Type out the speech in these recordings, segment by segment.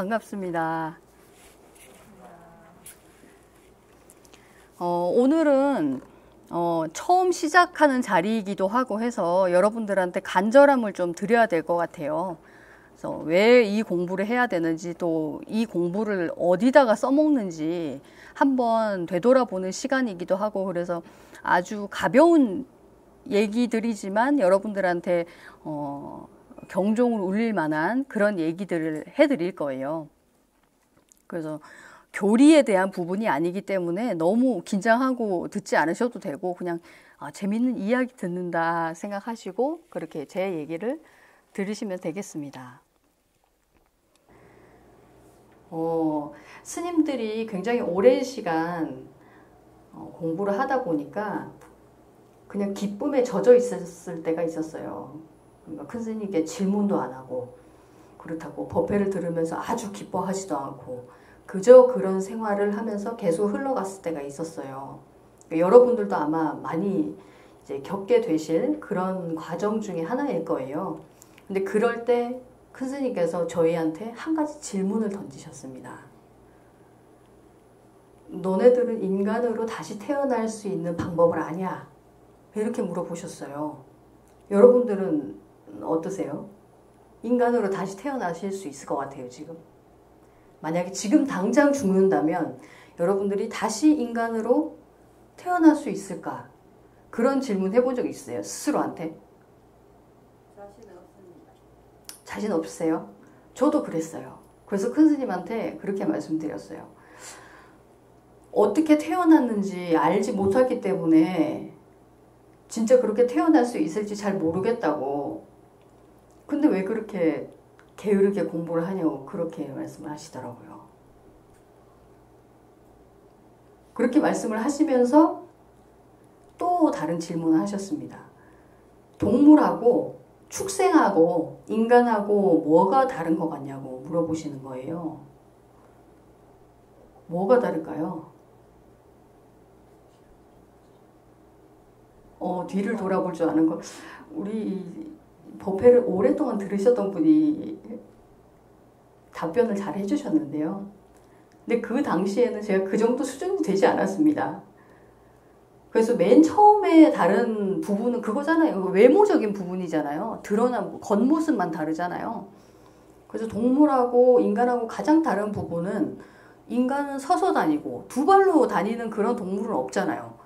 반갑습니다. 오늘은 처음 시작하는 자리이기도 하고 해서 여러분들한테 간절함을 좀 드려야 될 것 같아요. 그래서 왜 이 공부를 해야 되는지, 또 이 공부를 어디다가 써먹는지 한번 되돌아보는 시간이기도 하고, 그래서 아주 가벼운 얘기들이지만 여러분들한테 경종을 울릴 만한 그런 얘기들을 해드릴 거예요. 그래서 교리에 대한 부분이 아니기 때문에 너무 긴장하고 듣지 않으셔도 되고, 그냥 재밌는 이야기 듣는다 생각하시고 그렇게 제 얘기를 들으시면 되겠습니다. 스님들이 굉장히 오랜 시간 공부를 하다 보니까 그냥 기쁨에 젖어 있었을 때가 있었어요. 그러니까 큰 스님께 질문도 안 하고, 그렇다고 법회를 들으면서 아주 기뻐하지도 않고 그저 그런 생활을 하면서 계속 흘러갔을 때가 있었어요. 그러니까 여러분들도 아마 많이 이제 겪게 되실 그런 과정 중에 하나일 거예요. 근데 그럴 때 큰 스님께서 저희한테 한 가지 질문을 던지셨습니다. 너네들은 인간으로 다시 태어날 수 있는 방법을 아냐? 이렇게 물어보셨어요. 여러분들은 어떠세요? 인간으로 다시 태어나실 수 있을 것 같아요, 지금? 만약에 지금 당장 죽는다면 여러분들이 다시 인간으로 태어날 수 있을까? 그런 질문 해본 적 있어요, 스스로한테? 자신 없습니다. 자신 없으세요? 저도 그랬어요. 그래서 큰 스님한테 그렇게 말씀드렸어요. 어떻게 태어났는지 알지 못하기 때문에 진짜 그렇게 태어날 수 있을지 잘 모르겠다고. 근데 왜 그렇게 게으르게 공부를 하냐고 그렇게 말씀을 하시더라고요. 그렇게 말씀을 하시면서 또 다른 질문을 하셨습니다. 동물하고 축생하고 인간하고 뭐가 다른 것 같냐고 물어보시는 거예요. 뭐가 다를까요? 뒤를 돌아볼 줄 아는 거. 우리 법회를 오랫동안 들으셨던 분이 답변을 잘 해주셨는데요. 근데 그 당시에는 제가 그 정도 수준이 되지 않았습니다. 그래서 맨 처음에 다른 부분은 그거잖아요. 외모적인 부분이잖아요. 드러난 겉모습만 다르잖아요. 그래서 동물하고 인간하고 가장 다른 부분은, 인간은 서서 다니고 두 발로 다니는 그런 동물은 없잖아요.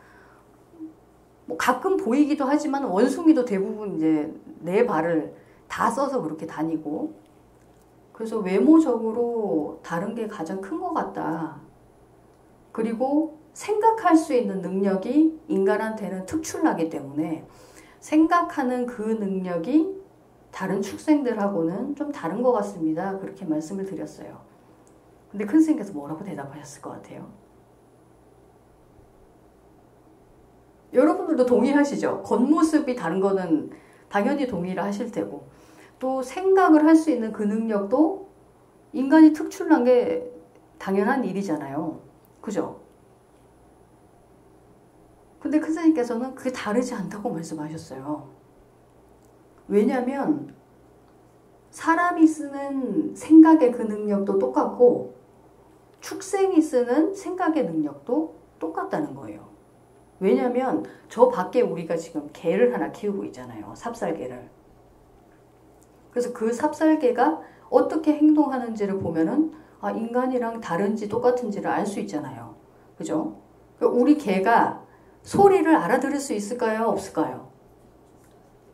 뭐 가끔 보이기도 하지만 원숭이도 대부분 이제 네 발을 다 써서 그렇게 다니고, 그래서 외모적으로 다른 게 가장 큰 것 같다. 그리고 생각할 수 있는 능력이 인간한테는 특출나기 때문에 생각하는 그 능력이 다른 축생들하고는 좀 다른 것 같습니다. 그렇게 말씀을 드렸어요. 근데 큰 스님께서 뭐라고 대답하셨을 것 같아요? 여러분들도 동의하시죠? 겉모습이 다른 거는 당연히 동의를 하실 테고, 또 생각을 할 수 있는 그 능력도 인간이 특출난 게 당연한 일이잖아요. 그죠? 근데 큰 스님께서는 그게 다르지 않다고 말씀하셨어요. 왜냐하면 사람이 쓰는 생각의 그 능력도 똑같고 축생이 쓰는 생각의 능력도 똑같다는 거예요. 왜냐하면 저 밖에 우리가 지금 개를 하나 키우고 있잖아요. 삽살개를. 그래서 그 삽살개가 어떻게 행동하는지를 보면은 인간이랑 다른지 똑같은지를 알 수 있잖아요. 그죠? 우리 개가 소리를 알아들을 수 있을까요? 없을까요?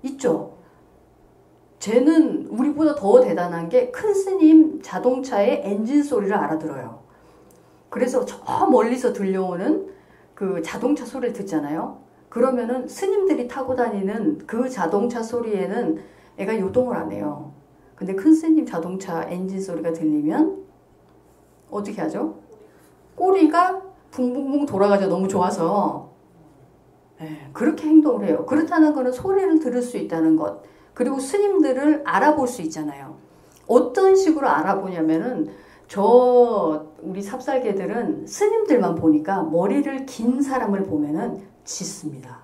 있죠. 쟤는 우리보다 더 대단한 게 큰 스님 자동차의 엔진 소리를 알아들어요. 그래서 저 멀리서 들려오는 그 자동차 소리를 듣잖아요. 그러면은 스님들이 타고 다니는 그 자동차 소리에는 애가 요동을 안 해요. 근데 큰 스님 자동차 엔진 소리가 들리면 어떻게 하죠? 꼬리가 붕붕붕 돌아가죠. 너무 좋아서. 그렇게 행동을 해요. 그렇다는 거는 소리를 들을 수 있다는 것. 그리고 스님들을 알아볼 수 있잖아요. 어떤 식으로 알아보냐면은 우리 스님들만 보니까 머리를 긴 사람을 보면은 짖습니다.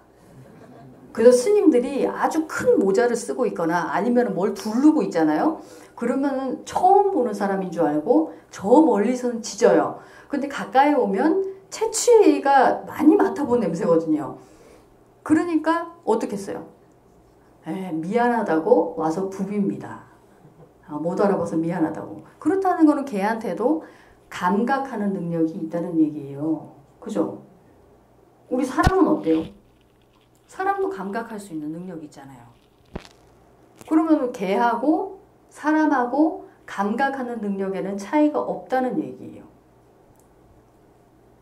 그래서 스님들이 아주 큰 모자를 쓰고 있거나 아니면 뭘 두르고 있잖아요. 그러면은 처음 보는 사람인 줄 알고 저 멀리서는 짖어요. 근데 가까이 오면 채취가 많이 맡아본 냄새거든요. 그러니까 어떻게 했어요? 미안하다고 와서 부빕니다. 못 알아봐서 미안하다고. 그렇다는 거는 걔한테도 감각하는 능력이 있다는 얘기예요. 그죠? 우리 사람은 어때요? 사람도 감각할 수 있는 능력이 있잖아요. 그러면 걔하고 사람하고 감각하는 능력에는 차이가 없다는 얘기예요.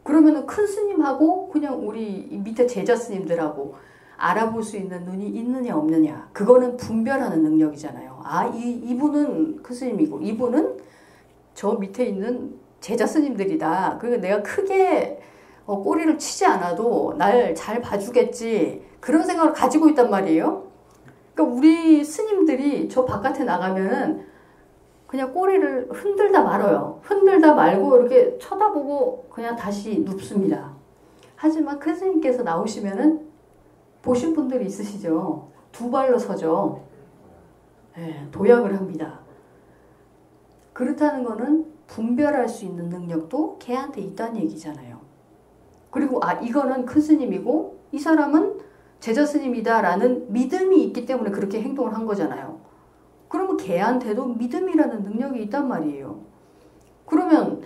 그러면 큰 스님하고 그냥 우리 밑에 제자 스님들하고 알아볼 수 있는 눈이 있느냐 없느냐, 그거는 분별하는 능력이잖아요. 이분은 큰 스님이고 이분은 저 밑에 있는 제자 스님들이다. 그러니까 내가 크게 꼬리를 치지 않아도 날 잘 봐주겠지, 그런 생각을 가지고 있단 말이에요. 그러니까 우리 스님들이 저 바깥에 나가면은 그냥 꼬리를 흔들다 말아요. 흔들다 말고 이렇게 쳐다보고 그냥 다시 눕습니다. 하지만 큰 스님께서 나오시면은 보신 분들이 있으시죠? 두 발로 서죠. 도약을 합니다. 그렇다는 거는 분별할 수 있는 능력도 걔한테 있다는 얘기잖아요. 그리고 이거는 큰 스님이고 이 사람은 제자 스님이다 라는 믿음이 있기 때문에 그렇게 행동을 한 거잖아요. 그러면 걔한테도 믿음이라는 능력이 있단 말이에요. 그러면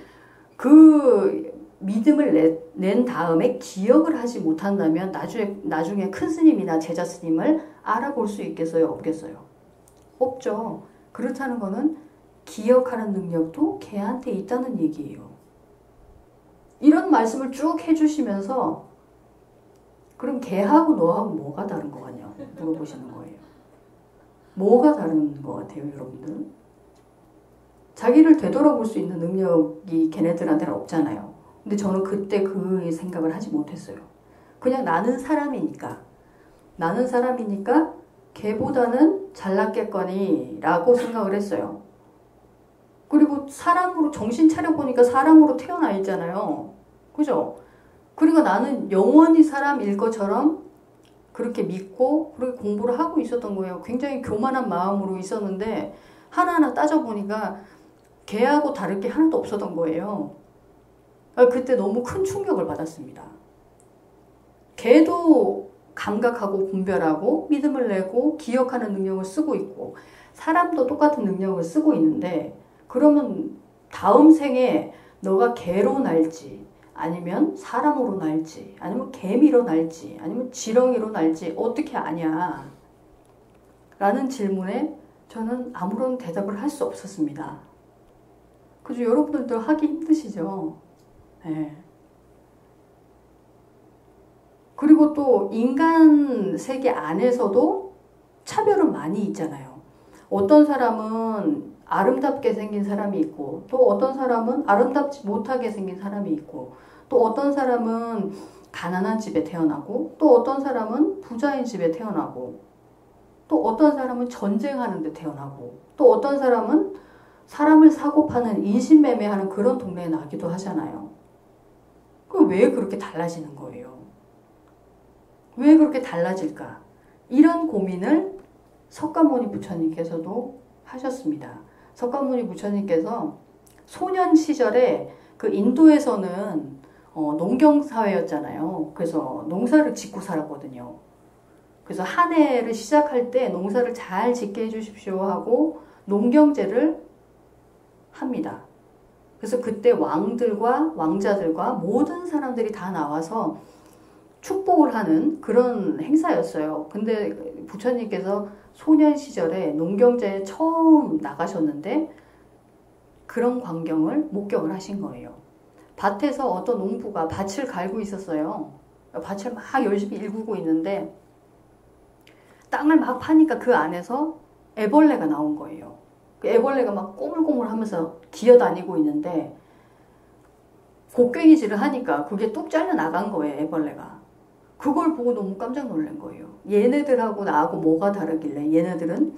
그 믿음을 낸 다음에 기억을 하지 못한다면 나중에 큰 스님이나 제자 스님을 알아볼 수 있겠어요? 없겠어요? 없죠. 그렇다는 거는 기억하는 능력도 걔한테 있다는 얘기예요. 이런 말씀을 쭉 해주시면서 그럼 걔하고 너하고 뭐가 다른 거 같냐 물어보시는 거예요. 뭐가 다른 것 같아요, 여러분들? 자기를 되돌아볼 수 있는 능력이 걔네들한테는 없잖아요. 근데 저는 그때 그 생각을 하지 못했어요. 그냥 나는 사람이니까 걔보다는 잘났겠거니 라고 생각을 했어요. 그리고 사람으로 정신 차려보니까 사람으로 태어나 있잖아요. 그죠? 그리고 나는 영원히 사람일 것처럼 그렇게 믿고 그렇게 공부를 하고 있었던 거예요. 굉장히 교만한 마음으로 있었는데 하나하나 따져보니까 걔하고 다를 게 하나도 없었던 거예요. 그때 너무 큰 충격을 받았습니다. 걔도 감각하고 분별하고 믿음을 내고 기억하는 능력을 쓰고 있고 사람도 똑같은 능력을 쓰고 있는데, 그러면 다음 생에 너가 개로 날지 아니면 사람으로 날지 아니면 개미로 날지 아니면 지렁이로 날지 어떻게 아냐 라는 질문에 저는 아무런 대답을 할 수 없었습니다. 그죠? 여러분들도 하기 힘드시죠? 네. 그리고 또 인간 세계 안에서도 차별은 많이 있잖아요. 어떤 사람은 아름답게 생긴 사람이 있고 또 어떤 사람은 아름답지 못하게 생긴 사람이 있고 또 어떤 사람은 가난한 집에 태어나고 또 어떤 사람은 부자인 집에 태어나고 또 어떤 사람은 전쟁하는 데 태어나고 또 어떤 사람은 사람을 사고 파는 인신매매하는 그런 동네에 나기도 하잖아요. 그럼 왜 그렇게 달라지는 거예요? 왜 그렇게 달라질까? 이런 고민을 석가모니 부처님께서도 하셨습니다. 석가모니 부처님께서 소년 시절에 그 인도에서는 농경사회였잖아요. 그래서 농사를 짓고 살았거든요. 그래서 한 해를 시작할 때 농사를 잘 짓게 해주십시오 하고 농경제를 합니다. 그래서 그때 왕들과 왕자들과 모든 사람들이 다 나와서 축복을 하는 그런 행사였어요. 근데 부처님께서 소년 시절에 농경제에 처음 나가셨는데 그런 광경을 목격을 하신 거예요. 밭에서 어떤 농부가 밭을 갈고 있었어요. 밭을 막 열심히 일구고 있는데 땅을 막 파니까 그 안에서 애벌레가 나온 거예요. 그 애벌레가 막 꼬물꼬물 하면서 기어다니고 있는데 곡괭이질을 하니까 그게 뚝 잘려 나간 거예요, 애벌레가. 그걸 보고 너무 깜짝 놀란 거예요. 얘네들하고 나하고 뭐가 다르길래 얘네들은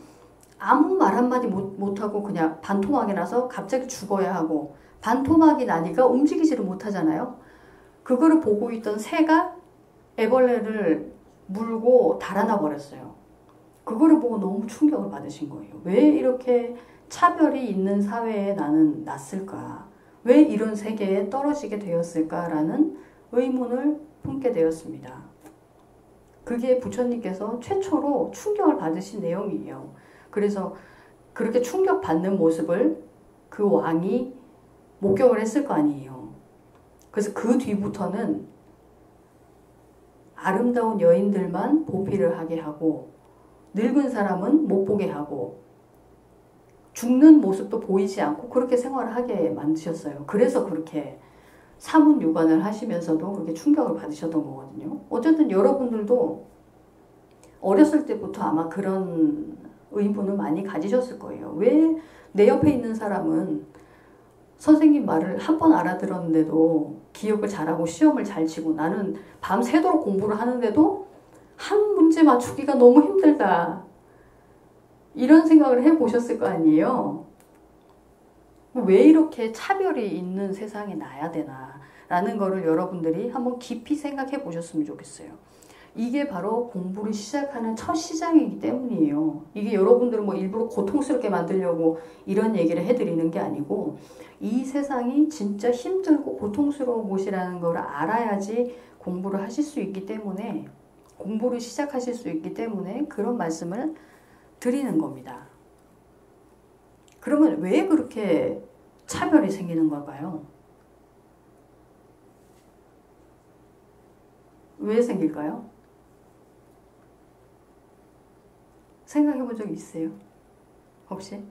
아무 말 한마디 못하고 그냥 반토막이 나서 갑자기 죽어야 하고 반토막이 나니까 움직이지를 못하잖아요. 그거를 보고 있던 새가 애벌레를 물고 달아나 버렸어요. 그거를 보고 너무 충격을 받으신 거예요. 왜 이렇게 차별이 있는 사회에 나는 났을까? 왜 이런 세계에 떨어지게 되었을까라는 의문을 품게 되었습니다. 그게 부처님께서 최초로 충격을 받으신 내용이에요. 그래서 그렇게 충격받는 모습을 그 왕이 목격을 했을 거 아니에요. 그래서 그 뒤부터는 아름다운 여인들만 보필을 하게 하고 늙은 사람은 못 보게 하고 죽는 모습도 보이지 않고 그렇게 생활을 하게 만드셨어요. 그래서 그렇게 사문유관을 하시면서도 그렇게 충격을 받으셨던 거거든요. 어쨌든 여러분들도 어렸을 때부터 아마 그런 의문을 많이 가지셨을 거예요. 왜 내 옆에 있는 사람은 선생님 말을 한 번 알아들었는데도 기억을 잘하고 시험을 잘 치고 나는 밤새도록 공부를 하는데도 한 문제 맞추기가 너무 힘들다. 이런 생각을 해보셨을 거 아니에요. 왜 이렇게 차별이 있는 세상에 나야 되나 라는 거를 여러분들이 한번 깊이 생각해 보셨으면 좋겠어요. 이게 바로 공부를 시작하는 첫 시작이기 때문이에요. 이게 여러분들은 뭐 일부러 고통스럽게 만들려고 이런 얘기를 해드리는 게 아니고 이 세상이 진짜 힘들고 고통스러운 곳이라는 걸 알아야지 공부를 하실 수 있기 때문에 공부를 시작하실 수 있기 때문에 그런 말씀을 드리는 겁니다. 그러면 왜 그렇게 차별이 생기는 걸까요? 왜 생길까요? 생각해 본 적 있어요? 혹시?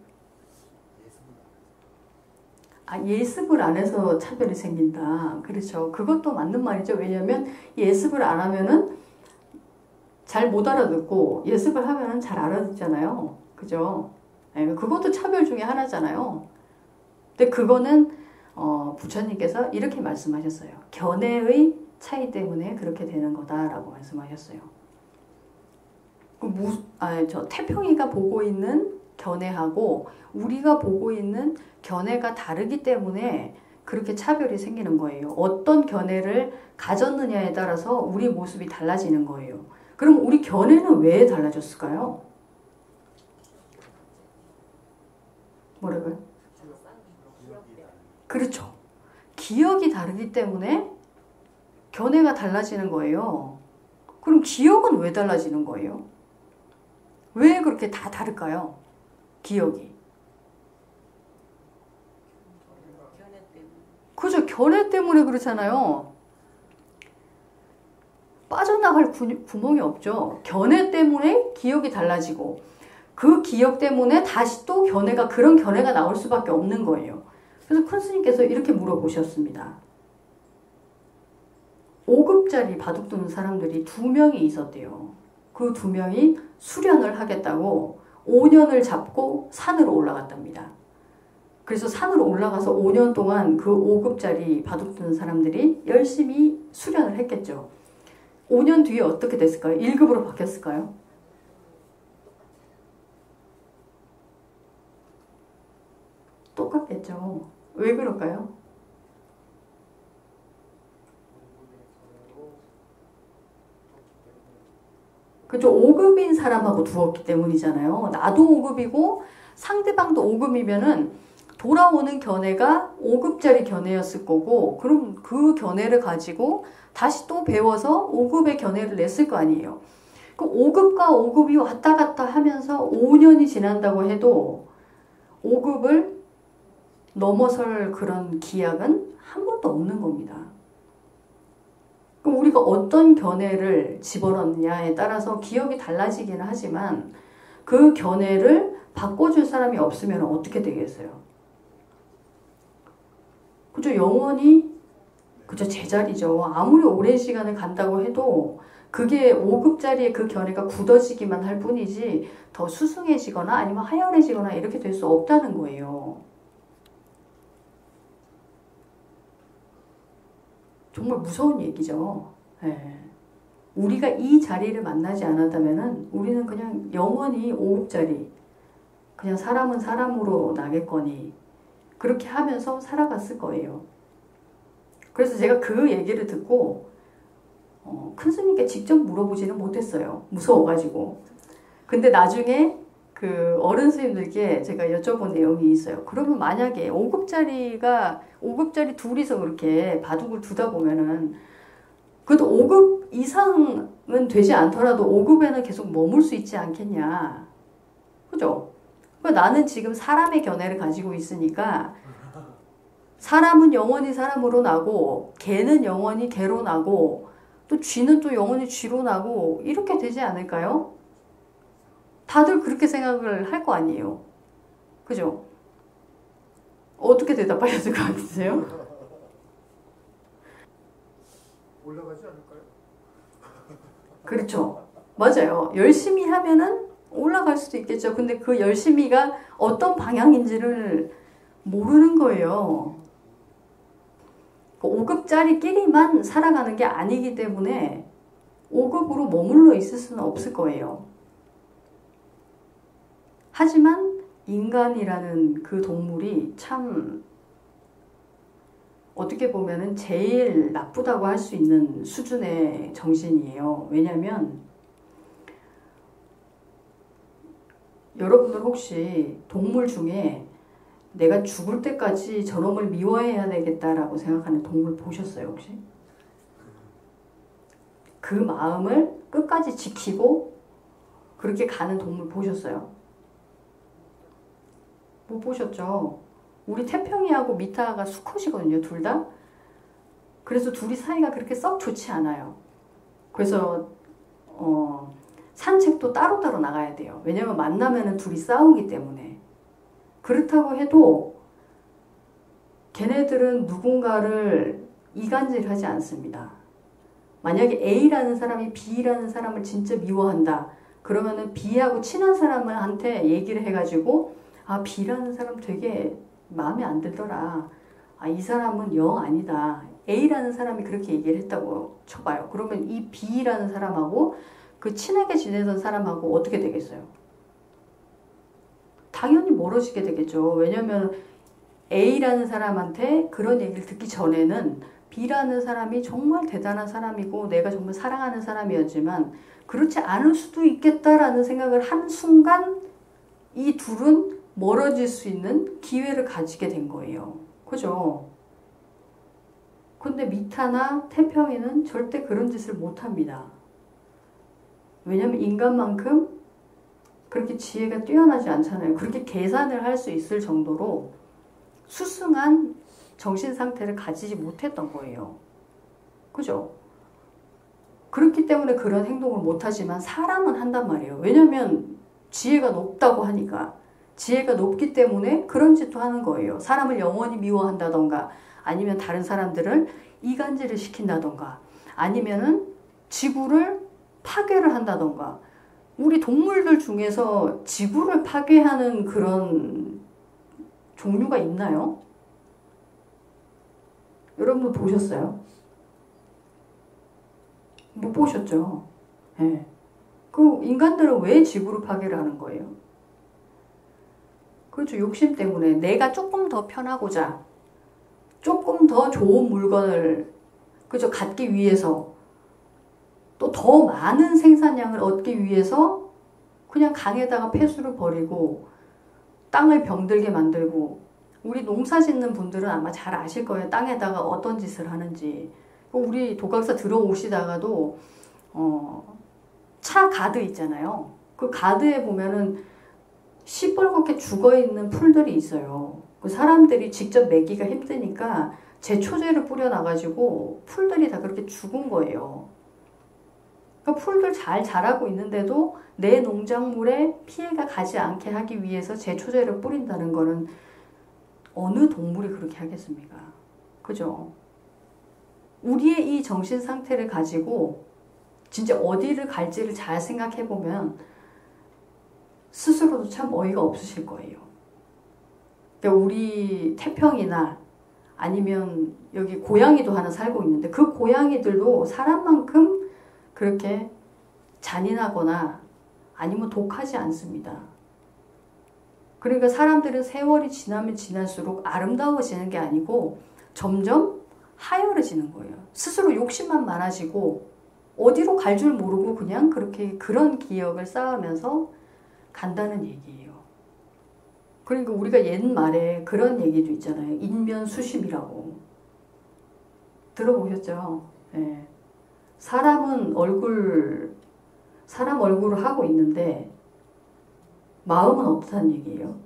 예습을 안 해서 차별이 생긴다. 그렇죠. 그것도 맞는 말이죠. 왜냐하면 예습을 안 하면은 잘 못 알아듣고 예습을 하면은 잘 알아듣잖아요. 그죠? 네, 그것도 차별 중에 하나잖아요. 근데 그거는 부처님께서 이렇게 말씀하셨어요. 견해의 차이 때문에 그렇게 되는 거다라고 말씀하셨어요. 태평이가 보고 있는 견해하고 우리가 보고 있는 견해가 다르기 때문에 그렇게 차별이 생기는 거예요. 어떤 견해를 가졌느냐에 따라서 우리 모습이 달라지는 거예요. 그럼 우리 견해는 왜 달라졌을까요? 뭐라고요? 그렇죠. 기억이 다르기 때문에 견해가 달라지는 거예요. 그럼 기억은 왜 달라지는 거예요? 왜 그렇게 다 다를까요? 기억이. 그죠? 견해 때문에 그렇잖아요. 빠져나갈 구멍이 없죠. 견해 때문에 기억이 달라지고 그 기억 때문에 다시 또 그런 견해가 나올 수밖에 없는 거예요. 그래서 큰 스님께서 이렇게 물어보셨습니다. 5급짜리 바둑 두는 사람들이 2명이 있었대요. 그 2명이 수련을 하겠다고 5년을 잡고 산으로 올라갔답니다. 그래서 산으로 올라가서 5년 동안 그 5급짜리 바둑 두는 사람들이 열심히 수련을 했겠죠. 5년 뒤에 어떻게 됐을까요? 1급으로 바뀌었을까요? 똑같겠죠. 왜 그럴까요? 그죠? 5급인 사람하고 두었기 때문이잖아요. 나도 5급이고 상대방도 5급이면은 돌아오는 견해가 5급짜리 견해였을 거고 그럼 그 견해를 가지고 다시 또 배워서 5급의 견해를 냈을 거 아니에요. 그 5급과 5급이 왔다 갔다 하면서 5년이 지난다고 해도 5급을 넘어설 그런 기약은 한 번도 없는 겁니다. 그럼 우리가 어떤 견해를 집어넣느냐에 따라서 기억이 달라지기는 하지만 그 견해를 바꿔줄 사람이 없으면 어떻게 되겠어요? 그죠? 영원히 그죠? 제자리죠. 아무리 오랜 시간을 간다고 해도 그게 5급짜리의 그 견해가 굳어지기만 할 뿐이지 더 수승해지거나 아니면 하연해지거나 이렇게 될 수 없다는 거예요. 정말 무서운 얘기죠. 네. 우리가 이 자리를 만나지 않았다면 우리는 그냥 영원히 5급짜리 그냥 사람은 사람으로 나겠거니 그렇게 하면서 살아갔을 거예요. 그래서 제가 그 얘기를 듣고 큰 스님께 직접 물어보지는 못했어요. 무서워가지고. 근데 나중에 그 어른 스님들께 제가 여쭤본 내용이 있어요. 그러면 만약에 5급짜리 둘이서 그렇게 바둑을 두다 보면은 그래도 5급 이상은 되지 않더라도 5급에는 계속 머물 수 있지 않겠냐. 그죠? 그러니까 나는 지금 사람의 견해를 가지고 있으니까 사람은 영원히 사람으로 나고 개는 영원히 개로 나고 또 쥐는 또 영원히 쥐로 나고 이렇게 되지 않을까요? 다들 그렇게 생각을 할 거 아니에요. 그죠? 어떻게 대답하셨을 것 같으세요? 올라가지 않을까요? 그렇죠. 맞아요. 열심히 하면은 올라갈 수도 있겠죠. 근데 그 열심히가 어떤 방향인지를 모르는 거예요. 5급짜리끼리만 살아가는 게 아니기 때문에 5급으로 머물러 있을 수는 없을 거예요. 하지만 인간이라는 그 동물이 참 어떻게 보면은 제일 나쁘다고 할 수 있는 수준의 정신이에요. 왜냐면 여러분들 혹시 동물 중에 내가 죽을 때까지 저놈을 미워해야 되겠다라고 생각하는 동물 보셨어요, 혹시? 그 마음을 끝까지 지키고 그렇게 가는 동물 보셨어요? 못 보셨죠? 우리 태평이하고 미타가 수컷이거든요, 둘 다. 그래서 둘이 사이가 그렇게 썩 좋지 않아요. 그래서 산책도 따로따로 나가야 돼요. 왜냐면 만나면은 둘이 싸우기 때문에. 그렇다고 해도 걔네들은 누군가를 이간질하지 않습니다. 만약에 A라는 사람이 B라는 사람을 진짜 미워한다. 그러면은 B하고 친한 사람한테 얘기를 해가지고 아, B라는 사람 되게 마음에 안 들더라. 아, 이 사람은 영 아니다. A라는 사람이 그렇게 얘기를 했다고 쳐봐요. 그러면 이 B라는 사람하고 그 친하게 지내던 사람하고 어떻게 되겠어요? 당연히 멀어지게 되겠죠. 왜냐면 A라는 사람한테 그런 얘기를 듣기 전에는 B라는 사람이 정말 대단한 사람이고 내가 정말 사랑하는 사람이었지만 그렇지 않을 수도 있겠다라는 생각을 한 순간 이 둘은 멀어질 수 있는 기회를 가지게 된 거예요. 그죠? 근데 미타나 태평이는 절대 그런 짓을 못합니다. 왜냐면 인간만큼 그렇게 지혜가 뛰어나지 않잖아요. 그렇게 계산을 할 수 있을 정도로 수승한 정신 상태를 가지지 못했던 거예요. 그죠? 그렇기 때문에 그런 행동을 못하지만 사람은 한단 말이에요. 왜냐면 지혜가 높다고 하니까. 지혜가 높기 때문에 그런 짓도 하는 거예요. 사람을 영원히 미워한다던가 아니면 다른 사람들을 이간질을 시킨다던가 아니면은 지구를 파괴를 한다던가 우리 동물들 중에서 지구를 파괴하는 그런 종류가 있나요? 여러분 보셨어요? 못 보셨죠? 네. 그 인간들은 왜 지구를 파괴를 하는 거예요? 그렇죠. 욕심 때문에 내가 조금 더 편하고자 조금 더 좋은 물건을 그죠 갖기 위해서 또 더 많은 생산량을 얻기 위해서 그냥 강에다가 폐수를 버리고 땅을 병들게 만들고 우리 농사 짓는 분들은 아마 잘 아실 거예요. 땅에다가 어떤 짓을 하는지. 우리 도각사 들어오시다가도 차 가드 있잖아요. 그 가드에 보면은 시뻘겋게 죽어있는 풀들이 있어요. 그 사람들이 직접 매기가 힘드니까 제초제를 뿌려놔가지고 풀들이 다 그렇게 죽은 거예요. 그러니까 풀들 잘 자라고 있는데도 내 농작물에 피해가 가지 않게 하기 위해서 제초제를 뿌린다는 거는 어느 동물이 그렇게 하겠습니까? 그죠? 우리의 이 정신 상태를 가지고 진짜 어디를 갈지를 잘 생각해보면 스스로도 참 어이가 없으실 거예요. 그러니까 우리 태평이나 아니면 여기 고양이도 하나 살고 있는데 그 고양이들도 사람만큼 그렇게 잔인하거나 아니면 독하지 않습니다. 그러니까 사람들은 세월이 지나면 지날수록 아름다워지는 게 아니고 점점 하열해지는 거예요. 스스로 욕심만 많아지고 어디로 갈 줄 모르고 그냥 그렇게 그런 기억을 쌓으면서 간다는 얘기예요. 그러니까 우리가 옛말에 그런 얘기도 있잖아요. 인면수심이라고. 들어보셨죠? 예. 사람 얼굴을 하고 있는데 마음은 어떻다는 얘기예요?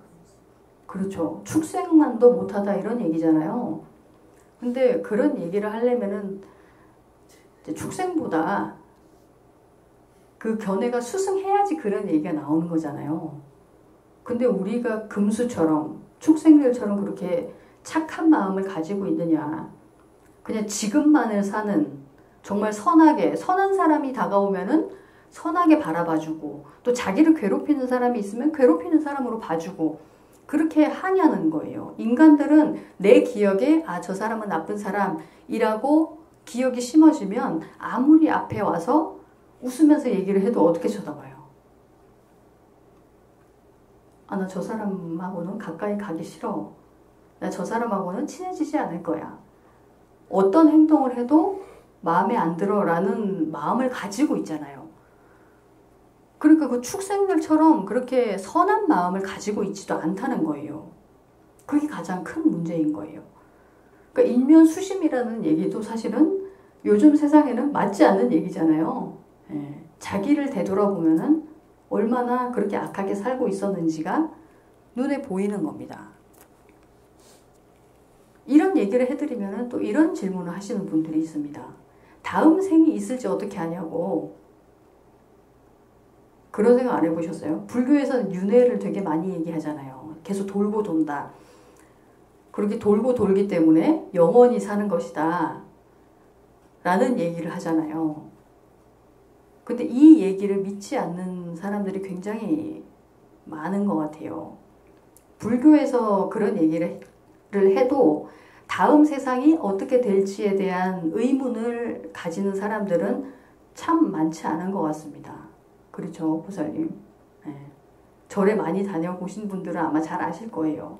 그렇죠. 축생만도 못하다 이런 얘기잖아요. 근데 그런 얘기를 하려면은 축생보다 그 견해가 수승해야지 그런 얘기가 나오는 거잖아요. 근데 우리가 금수처럼 축생들처럼 그렇게 착한 마음을 가지고 있느냐. 그냥 지금만을 사는 정말 선한 사람이 다가오면은 선하게 바라봐주고 또 자기를 괴롭히는 사람이 있으면 괴롭히는 사람으로 봐주고 그렇게 하냐는 거예요. 인간들은 내 기억에 저 사람은 나쁜 사람이라고 기억이 심어지면 아무리 앞에 와서 웃으면서 얘기를 해도 어떻게 쳐다봐요? 나 저 사람하고는 가까이 가기 싫어. 나 저 사람하고는 친해지지 않을 거야. 어떤 행동을 해도 마음에 안 들어 라는 마음을 가지고 있잖아요. 그러니까 그 축생들처럼 그렇게 선한 마음을 가지고 있지도 않다는 거예요. 그게 가장 큰 문제인 거예요. 그러니까 인면수심이라는 얘기도 사실은 요즘 세상에는 맞지 않는 얘기잖아요. 예. 자기를 되돌아보면은 얼마나 그렇게 악하게 살고 있었는지가 눈에 보이는 겁니다. 이런 얘기를 해드리면은 또 이런 질문을 하시는 분들이 있습니다. 다음 생이 있을지 어떻게 아냐고. 그런 생각 안 해보셨어요? 불교에서는 윤회를 되게 많이 얘기하잖아요. 계속 돌고 돈다. 그렇게 돌고 돌기 때문에 영원히 사는 것이다. 라는 얘기를 하잖아요. 근데 이 얘기를 믿지 않는 사람들이 굉장히 많은 것 같아요. 불교에서 그런 얘기를 해도 다음 세상이 어떻게 될지에 대한 의문을 가지는 사람들은 참 많지 않은 것 같습니다. 그렇죠, 보살님? 네. 절에 많이 다녀보신 분들은 아마 잘 아실 거예요.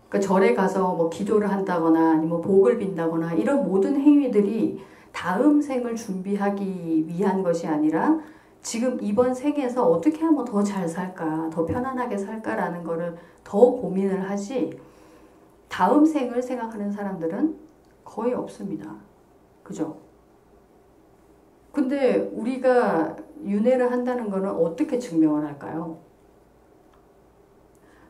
그러니까 절에 가서 뭐 기도를 한다거나 아니면 복을 빈다거나 이런 모든 행위들이 다음 생을 준비하기 위한 것이 아니라 지금 이번 생에서 어떻게 하면 더 잘 살까, 더 편안하게 살까라는 거를 더 고민을 하지 다음 생을 생각하는 사람들은 거의 없습니다. 그죠? 근데 우리가 윤회를 한다는 거는 어떻게 증명을 할까요?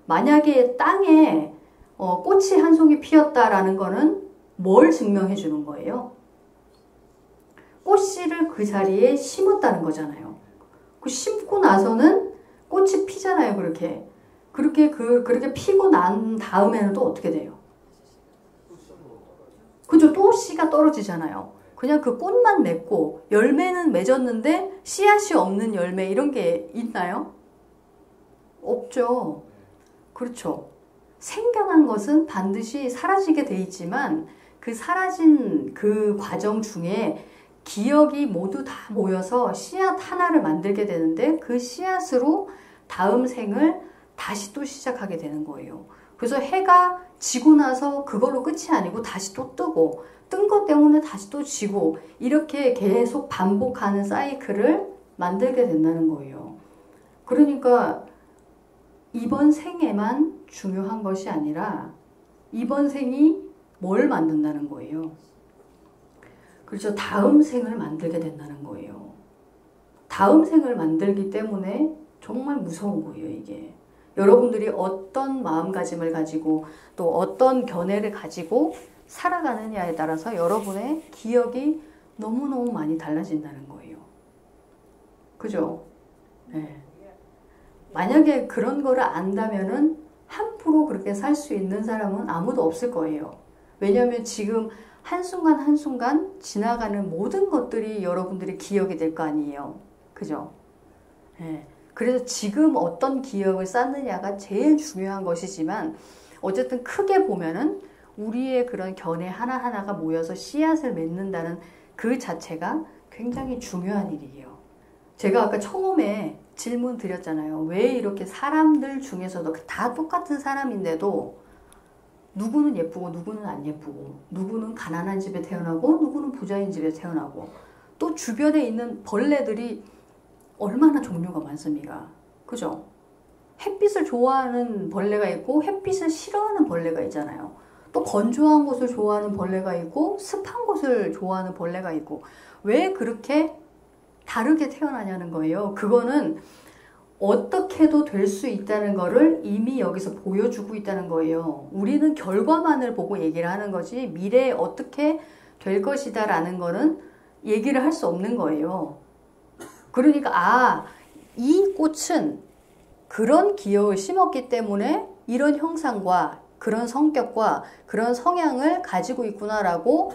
만약에 땅에 꽃이 한 송이 피었다라는 거는 뭘 증명해 주는 거예요? 꽃씨를 그 자리에 심었다는 거잖아요. 그 심고 나서는 꽃이 피잖아요, 그렇게. 그렇게 피고 난 다음에는 또 어떻게 돼요? 그죠? 또 씨가 떨어지잖아요. 그냥 그 꽃만 맺고 열매는 맺었는데 씨앗이 없는 열매 이런 게 있나요? 없죠. 그렇죠. 생겨난 것은 반드시 사라지게 돼 있지만 그 사라진 그 과정 중에 기억이 모두 다 모여서 씨앗 하나를 만들게 되는데 그 씨앗으로 다음 생을 다시 또 시작하게 되는 거예요. 그래서 해가 지고 나서 그걸로 끝이 아니고 다시 또 뜨고 뜬 것 때문에 다시 또 지고 이렇게 계속 반복하는 사이클을 만들게 된다는 거예요. 그러니까 이번 생에만 중요한 것이 아니라 이번 생이 뭘 만든다는 거예요. 그렇죠. 다음 생을 만들게 된다는 거예요. 다음 생을 만들기 때문에 정말 무서운 거예요, 이게. 여러분들이 어떤 마음가짐을 가지고 또 어떤 견해를 가지고 살아가느냐에 따라서 여러분의 기억이 너무너무 많이 달라진다는 거예요. 그죠? 네. 만약에 그런 거를 안다면은 함부로 그렇게 살 수 있는 사람은 아무도 없을 거예요. 왜냐하면 지금 한순간 한순간 지나가는 모든 것들이 여러분들의 기억이 될 거 아니에요. 그죠? 네. 그래서 지금 어떤 기억을 쌓느냐가 제일 중요한 것이지만 어쨌든 크게 보면은 우리의 그런 견해 하나하나가 모여서 씨앗을 맺는다는 그 자체가 굉장히 중요한 일이에요. 제가 아까 처음에 질문 드렸잖아요. 왜 이렇게 사람들 중에서도 다 똑같은 사람인데도 누구는 예쁘고 누구는 안 예쁘고 누구는 가난한 집에 태어나고 누구는 부자인 집에 태어나고 또 주변에 있는 벌레들이 얼마나 종류가 많습니까? 그죠? 햇빛을 좋아하는 벌레가 있고 햇빛을 싫어하는 벌레가 있잖아요. 또 건조한 곳을 좋아하는 벌레가 있고 습한 곳을 좋아하는 벌레가 있고 왜 그렇게 다르게 태어나냐는 거예요. 그거는 어떻게도 될 수 있다는 거를 이미 여기서 보여주고 있다는 거예요. 우리는 결과만을 보고 얘기를 하는 거지 미래에 어떻게 될 것이다 라는 거는 얘기를 할 수 없는 거예요. 그러니까 이 꽃은 그런 기억을 심었기 때문에 이런 형상과 그런 성격과 그런 성향을 가지고 있구나라고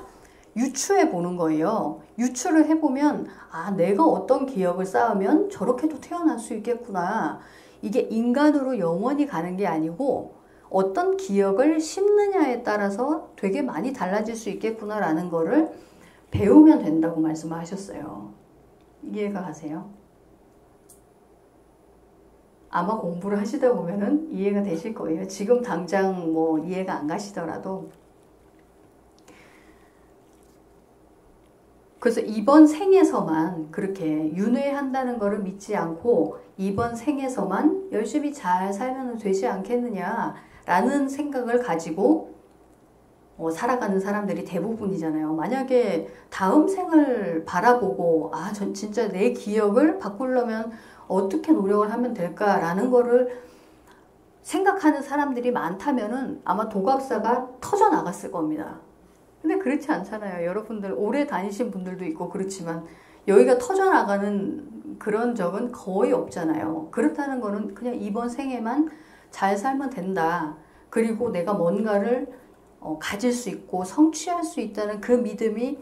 유추해 보는 거예요. 유추를 해보면 내가 어떤 기억을 쌓으면 저렇게도 태어날 수 있겠구나. 이게 인간으로 영원히 가는 게 아니고 어떤 기억을 심느냐에 따라서 되게 많이 달라질 수 있겠구나라는 거를 배우면 된다고 말씀하셨어요. 이해가 가세요? 아마 공부를 하시다 보면은 이해가 되실 거예요. 지금 당장 뭐 이해가 안 가시더라도. 그래서 이번 생에서만 그렇게 윤회한다는 거를 믿지 않고 이번 생에서만 열심히 잘 살면 되지 않겠느냐라는 생각을 가지고 살아가는 사람들이 대부분이잖아요. 만약에 다음 생을 바라보고 전 진짜 내 기억을 바꾸려면 어떻게 노력을 하면 될까라는 거를 생각하는 사람들이 많다면은 아마 도갑사가 터져 나갔을 겁니다. 근데 그렇지 않잖아요. 여러분들 오래 다니신 분들도 있고 그렇지만 여기가 터져 나가는 그런 적은 거의 없잖아요. 그렇다는 거는 그냥 이번 생에만 잘 살면 된다. 그리고 내가 뭔가를 가질 수 있고 성취할 수 있다는 그 믿음이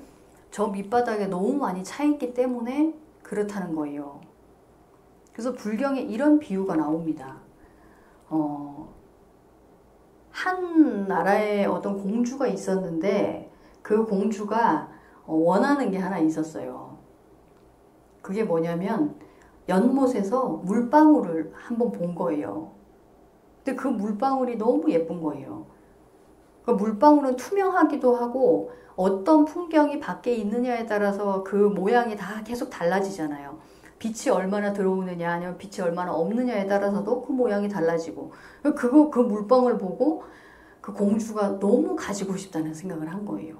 저 밑바닥에 너무 많이 차 있기 때문에 그렇다는 거예요. 그래서 불경에 이런 비유가 나옵니다. 한 나라에 어떤 공주가 있었는데 그 공주가 원하는 게 하나 있었어요. 그게 뭐냐면 연못에서 물방울을 한번 본 거예요. 근데 그 물방울이 너무 예쁜 거예요. 그 물방울은 투명하기도 하고 어떤 풍경이 밖에 있느냐에 따라서 그 모양이 다 계속 달라지잖아요. 빛이 얼마나 들어오느냐 아니면 빛이 얼마나 없느냐에 따라서도 그 모양이 달라지고 그 물방울 보고 그 공주가 너무 가지고 싶다는 생각을 한 거예요.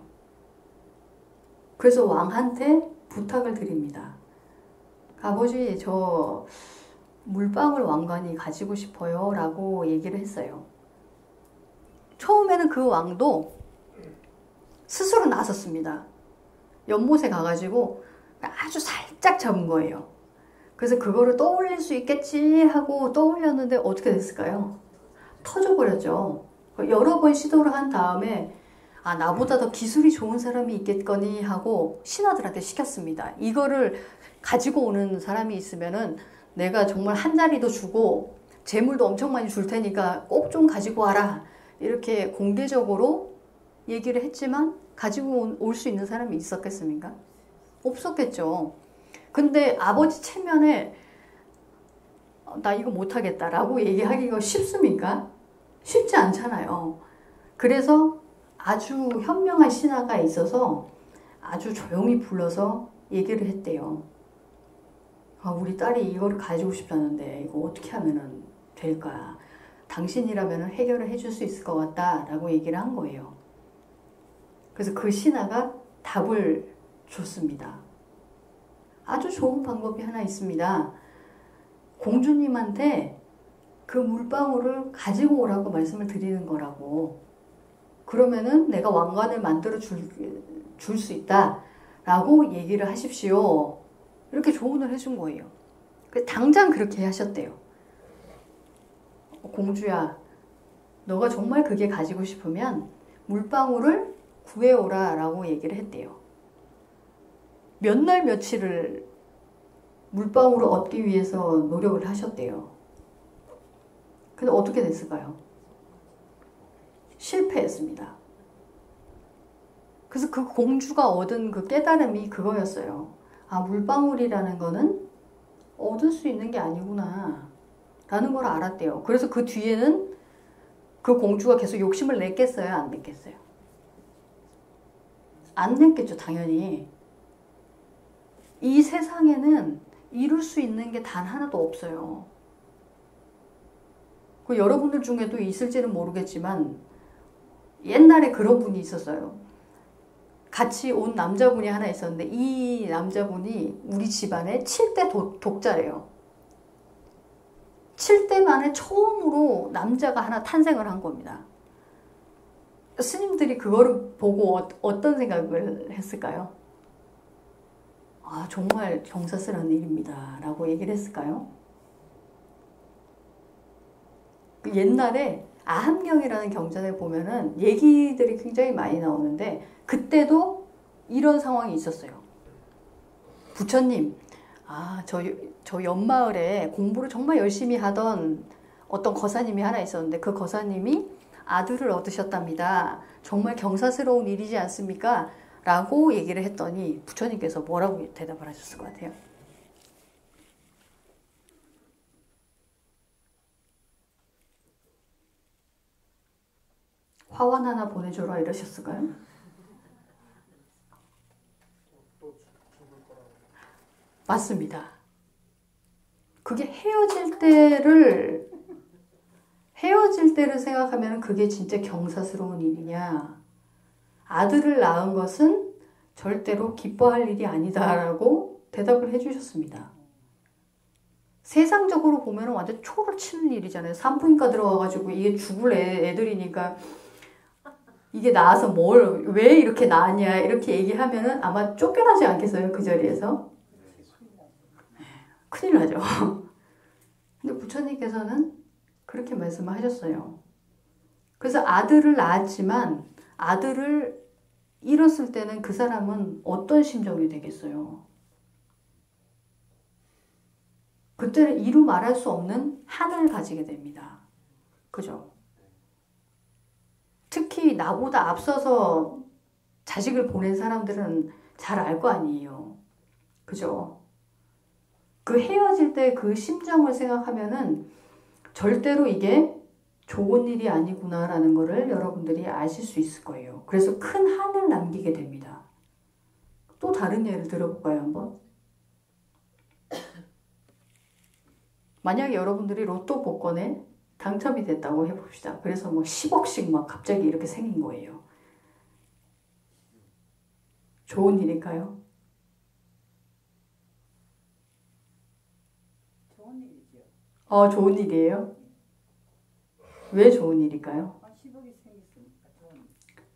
그래서 왕한테 부탁을 드립니다. 아버지 저 물방울 왕관이 가지고 싶어요 라고 얘기를 했어요. 처음에는 그 왕도 스스로 나섰습니다. 연못에 가가지고 아주 살짝 잡은 거예요. 그래서 그거를 떠올릴 수 있겠지 하고 떠올렸는데 어떻게 됐을까요? 터져버렸죠. 여러 번 시도를 한 다음에 나보다 더 기술이 좋은 사람이 있겠거니 하고 신하들한테 시켰습니다. 이거를 가지고 오는 사람이 있으면은 내가 정말 한 자리도 주고 재물도 엄청 많이 줄 테니까 꼭 좀 가지고 와라. 이렇게 공개적으로 얘기를 했지만 가지고 올 수 있는 사람이 있었겠습니까? 없었겠죠. 근데 아버지 체면에 나 이거 못하겠다 라고 얘기하기가 쉽습니까? 쉽지 않잖아요. 그래서 아주 현명한 신하가 있어서 아주 조용히 불러서 얘기를 했대요. 우리 딸이 이거를 가지고 싶다는데 이거 어떻게 하면 될까? 당신이라면 해결을 해줄 수 있을 것 같다 라고 얘기를 한 거예요. 그래서 그 신하가 답을 줬습니다. 아주 좋은 방법이 하나 있습니다. 공주님한테 그 물방울을 가지고 오라고 말씀을 드리는 거라고. 그러면은 내가 왕관을 만들어 줄 수 있다 라고 얘기를 하십시오. 이렇게 조언을 해준 거예요. 당장 그렇게 하셨대요. 공주야, 너가 정말 그게 가지고 싶으면 물방울을 구해오라 라고 얘기를 했대요. 몇 날 며칠을 물방울을 얻기 위해서 노력을 하셨대요. 근데 어떻게 됐을까요? 실패했습니다. 그래서 그 공주가 얻은 그 깨달음이 그거였어요. 물방울이라는 거는 얻을 수 있는 게 아니구나 라는 걸 알았대요. 그래서 그 뒤에는 그 공주가 계속 욕심을 냈겠어요? 안 냈겠어요? 안 냈겠죠, 당연히. 이 세상에는 이룰 수 있는 게 단 하나도 없어요. 그 여러분들 중에도 있을지는 모르겠지만 옛날에 그런 분이 있었어요. 같이 온 남자분이 하나 있었는데 이 남자분이 우리 집안에 7대 독자래요. 7대 만에 처음으로 남자가 하나 탄생을 한 겁니다. 스님들이 그거를 보고 어떤 생각을 했을까요? 아, 정말 경사스러운 일입니다. 라고 얘기를 했을까요? 옛날에 아함경이라는 경전에 보면은 얘기들이 굉장히 많이 나오는데 그때도 이런 상황이 있었어요. 부처님, 저 옆마을에 공부를 정말 열심히 하던 어떤 거사님이 하나 있었는데 그 거사님이 아들을 얻으셨답니다. 정말 경사스러운 일이지 않습니까? 라고 얘기를 했더니 부처님께서 뭐라고 대답을 하셨을 것 같아요? 화환 하나 보내줘라 이러셨을까요? 맞습니다. 그게 헤어질 때를 생각하면 그게 진짜 경사스러운 일이냐. 아들을 낳은 것은 절대로 기뻐할 일이 아니다라고 대답을 해주셨습니다. 세상적으로 보면 완전 초를 치는 일이잖아요. 산부인과 들어가가지고 이게 죽을 애들이니까 이게 나와서 왜 이렇게 나왔냐 이렇게 얘기하면은 아마 쫓겨나지 않겠어요? 그 자리에서? 큰일 나죠. 근데 부처님께서는 그렇게 말씀하셨어요. 그래서 아들을 낳았지만 아들을 잃었을 때는 그 사람은 어떤 심정이 되겠어요? 그때는 이루 말할 수 없는 한을 가지게 됩니다. 그죠? 특히 나보다 앞서서 자식을 보낸 사람들은 잘 알 거 아니에요. 그죠? 그 헤어질 때 그 심정을 생각하면은 절대로 이게 좋은 일이 아니구나라는 거를 여러분들이 아실 수 있을 거예요. 그래서 큰 한을 남기게 됩니다. 또 다른 예를 들어볼까요, 한번? 만약에 여러분들이 로또 복권에 당첨이 됐다고 해봅시다. 그래서 뭐 10억씩 막 갑자기 이렇게 생긴 거예요. 좋은 일일까요? 좋은 일이죠. 좋은 일이에요? 왜 좋은 일일까요? 10억이 생겼으니까 좋은 일.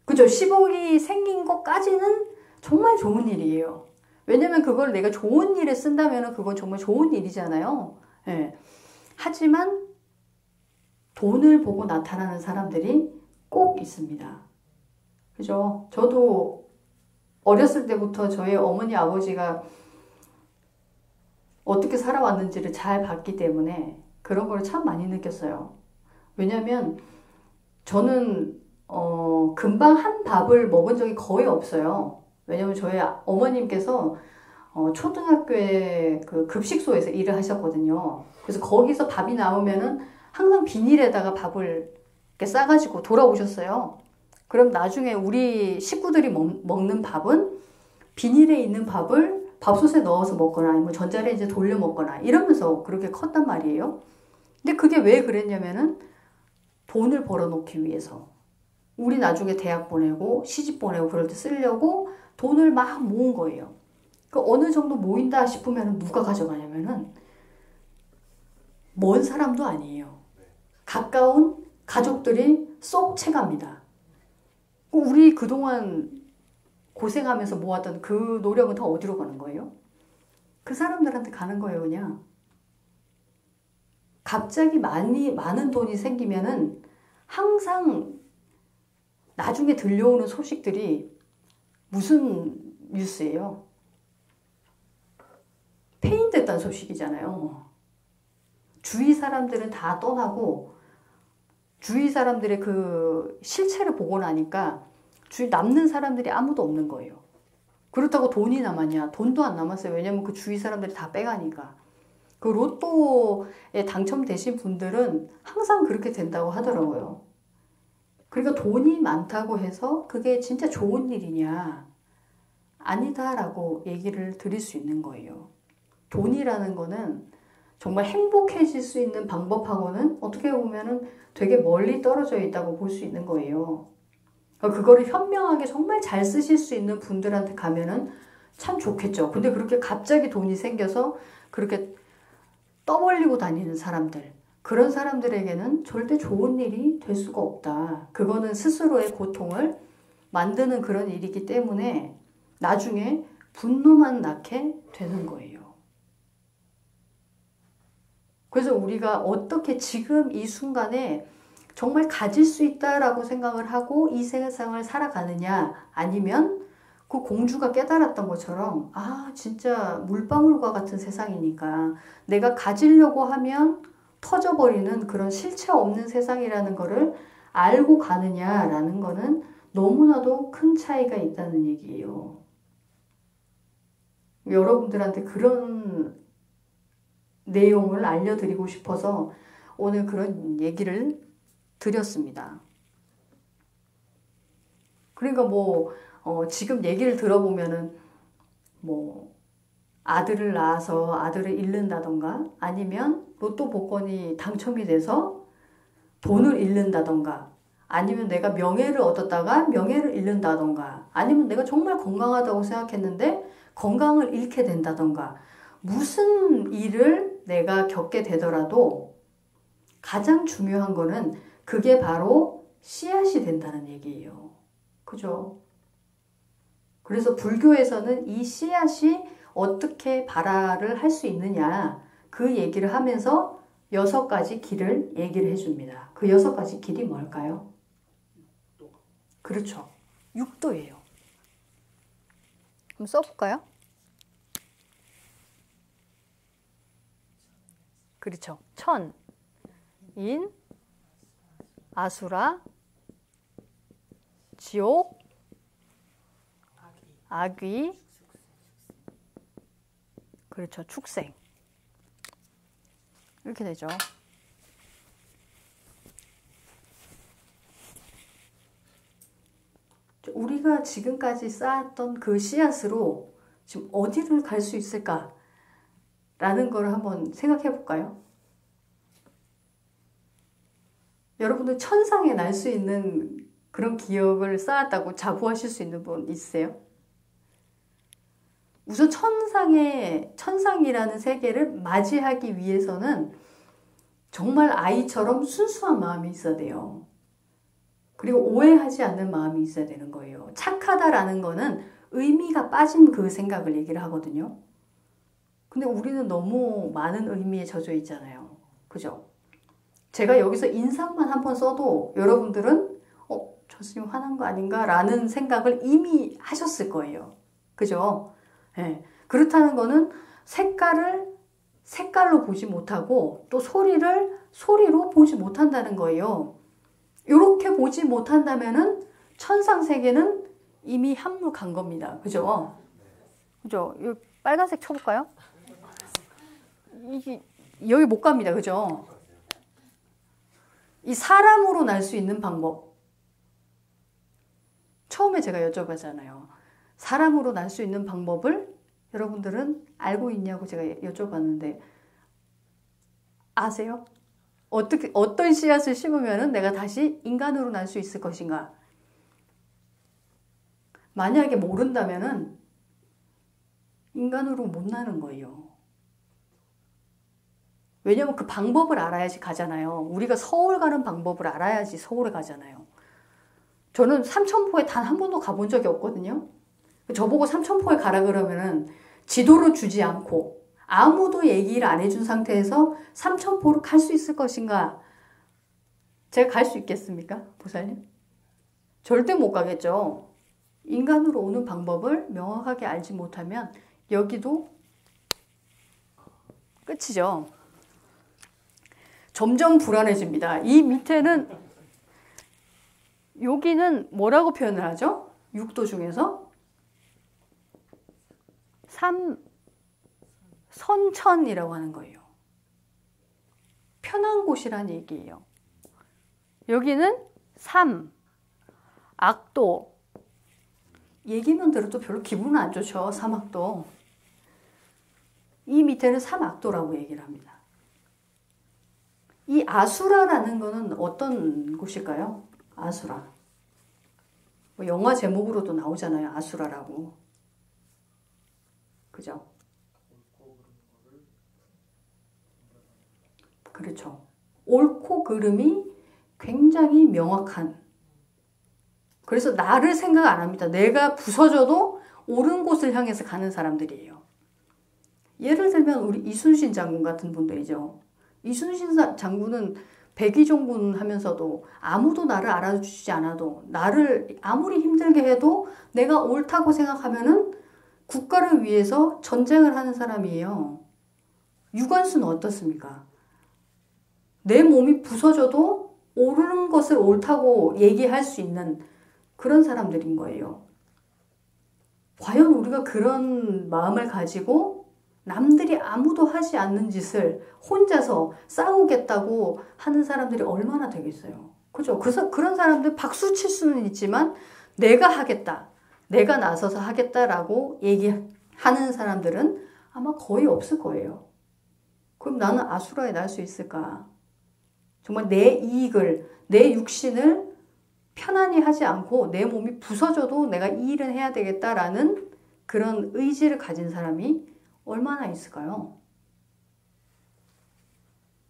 그죠? 10억이 생긴 것까지는 정말 좋은 일이에요. 왜냐면 그걸 내가 좋은 일에 쓴다면 그건 정말 좋은 일이잖아요. 예. 하지만 돈을 보고 나타나는 사람들이 꼭 있습니다. 그죠? 저도 어렸을 때부터 저희 어머니 아버지가 어떻게 살아왔는지를 잘 봤기 때문에 그런 걸 참 많이 느꼈어요. 왜냐면 저는 금방 한 밥을 먹은 적이 거의 없어요. 왜냐면 저희 어머님께서 초등학교에 그 급식소에서 일을 하셨거든요. 그래서 거기서 밥이 나오면은 항상 비닐에다가 밥을 이렇게 싸가지고 돌아오셨어요. 그럼 나중에 우리 식구들이 먹는 밥은 비닐에 있는 밥을 밥솥에 넣어서 먹거나 아니면 전자레인지에 돌려 먹거나 이러면서 그렇게 컸단 말이에요. 근데 그게 왜 그랬냐면은 돈을 벌어놓기 위해서. 우리 나중에 대학 보내고 시집 보내고 그럴 때 쓰려고 돈을 막 모은 거예요. 그 어느 정도 모인다 싶으면 누가 가져가냐면은 먼 사람도 아니에요. 가까운 가족들이 쏙 채갑니다. 우리 그동안 고생하면서 모았던 그 노력은 다 어디로 가는 거예요? 그 사람들한테 가는 거예요, 그냥. 갑자기 많은 돈이 생기면은 항상 나중에 들려오는 소식들이 무슨 뉴스예요? 폐인됐다는 소식이잖아요. 주위 사람들은 다 떠나고 주위 사람들의 그 실체를 보고 나니까 주위 남는 사람들이 아무도 없는 거예요. 그렇다고 돈이 남았냐? 돈도 안 남았어요. 왜냐면 그 주위 사람들이 다 빼가니까. 그 로또에 당첨되신 분들은 항상 그렇게 된다고 하더라고요. 그러니까 돈이 많다고 해서 그게 진짜 좋은 일이냐? 아니다라고 얘기를 드릴 수 있는 거예요. 돈이라는 거는 정말 행복해질 수 있는 방법하고는 어떻게 보면은 되게 멀리 떨어져 있다고 볼 수 있는 거예요. 그거를 현명하게 정말 잘 쓰실 수 있는 분들한테 가면은 참 좋겠죠. 근데 그렇게 갑자기 돈이 생겨서 그렇게 떠벌리고 다니는 사람들, 그런 사람들에게는 절대 좋은 일이 될 수가 없다. 그거는 스스로의 고통을 만드는 그런 일이기 때문에 나중에 분노만 낳게 되는 거예요. 그래서 우리가 어떻게 지금 이 순간에 정말 가질 수 있다라고 생각을 하고 이 세상을 살아가느냐, 아니면 그 공주가 깨달았던 것처럼 아 진짜 물방울과 같은 세상이니까 내가 가지려고 하면 터져버리는 그런 실체 없는 세상이라는 거를 알고 가느냐라는 거는 너무나도 큰 차이가 있다는 얘기예요. 여러분들한테 그런 내용을 알려드리고 싶어서 오늘 그런 얘기를 드렸습니다. 그러니까 지금 얘기를 들어보면은 아들을 낳아서 아들을 잃는다던가 아니면 로또 복권이 당첨이 돼서 돈을 잃는다던가 아니면 내가 명예를 얻었다가 명예를 잃는다던가 아니면 내가 정말 건강하다고 생각했는데 건강을 잃게 된다던가 무슨 일을 내가 겪게 되더라도 가장 중요한 거는 그게 바로 씨앗이 된다는 얘기예요. 그죠? 그래서 불교에서는 이 씨앗이 어떻게 발화를 할 수 있느냐 그 얘기를 하면서 6가지 길을 얘기를 해줍니다. 그 6가지 길이 뭘까요? 그렇죠. 6도예요. 그럼 써볼까요? 그렇죠. 천, 인, 아수라, 지옥, 악귀, 그렇죠. 축생. 이렇게 되죠. 우리가 지금까지 쌓았던 그 씨앗으로 지금 어디를 갈 수 있을까? 라는 걸 한번 생각해 볼까요? 여러분들 천상에 날 수 있는 그런 기억을 쌓았다고 자부하실 수 있는 분 있으세요? 우선 천상이라는 세계를 맞이하기 위해서는 정말 아이처럼 순수한 마음이 있어야 돼요. 그리고 오해하지 않는 마음이 있어야 되는 거예요. 착하다라는 거는 의미가 빠진 그 생각을 얘기를 하거든요. 근데 우리는 너무 많은 의미에 젖어 있잖아요. 그죠? 제가 여기서 인상만 한번 써도 여러분들은 저 스님 화난 거 아닌가? 라는 생각을 이미 하셨을 거예요. 그죠? 네. 그렇다는 거는 색깔을 색깔로 보지 못하고 또 소리를 소리로 보지 못한다는 거예요. 이렇게 보지 못한다면은 천상 세계는 이미 한물 간 겁니다. 그죠? 그죠? 이 빨간색 쳐볼까요? 여기 못 갑니다. 그죠? 이 사람으로 날 수 있는 방법. 처음에 제가 여쭤봤잖아요. 사람으로 날 수 있는 방법을 여러분들은 알고 있냐고 제가 여쭤봤는데 아세요? 어떤 씨앗을 심으면 내가 다시 인간으로 날 수 있을 것인가? 만약에 모른다면은 인간으로 못 나는 거예요. 왜냐면 그 방법을 알아야지 가잖아요. 우리가 서울 가는 방법을 알아야지 서울에 가잖아요. 저는 삼천포에 단 한 번도 가본 적이 없거든요. 저보고 삼천포에 가라 그러면은 지도를 주지 않고 아무도 얘기를 안 해준 상태에서 삼천포로 갈 수 있을 것인가? 제가 갈 수 있겠습니까? 보살님? 절대 못 가겠죠. 인간으로 오는 방법을 명확하게 알지 못하면 여기도 끝이죠. 점점 불안해집니다. 이 밑에는 여기는 뭐라고 표현을 하죠? 6도 중에서 선천이라고 하는 거예요. 편한 곳이란 얘기예요. 여기는 악도, 얘기만 들어도 별로 기분은 안 좋죠. 사막도. 이 밑에는 사막도라고 얘기를 합니다. 이 아수라라는 거는 어떤 곳일까요? 아수라. 뭐 영화 제목으로도 나오잖아요. 아수라라고. 그죠? 그렇죠. 옳고 그름이 굉장히 명확한. 그래서 나를 생각 안 합니다. 내가 부서져도 옳은 곳을 향해서 가는 사람들이에요. 예를 들면 우리 이순신 장군 같은 분들이죠. 이순신 장군은 백의종군 하면서도 아무도 나를 알아주지 않아도 나를 아무리 힘들게 해도 내가 옳다고 생각하면은 국가를 위해서 전쟁을 하는 사람이에요. 유관순은 어떻습니까? 내 몸이 부서져도 옳은 것을 옳다고 얘기할 수 있는 그런 사람들인 거예요. 과연 우리가 그런 마음을 가지고 남들이 아무도 하지 않는 짓을 혼자서 싸우겠다고 하는 사람들이 얼마나 되겠어요. 그죠? 그런 사람들 박수 칠 수는 있지만 내가 하겠다, 내가 나서서 하겠다라고 얘기하는 사람들은 아마 거의 없을 거예요. 그럼 나는 아수라에 날 수 있을까? 정말 내 이익을, 내 육신을 편안히 하지 않고 내 몸이 부서져도 내가 이 일은 해야 되겠다라는 그런 의지를 가진 사람이 얼마나 있을까요?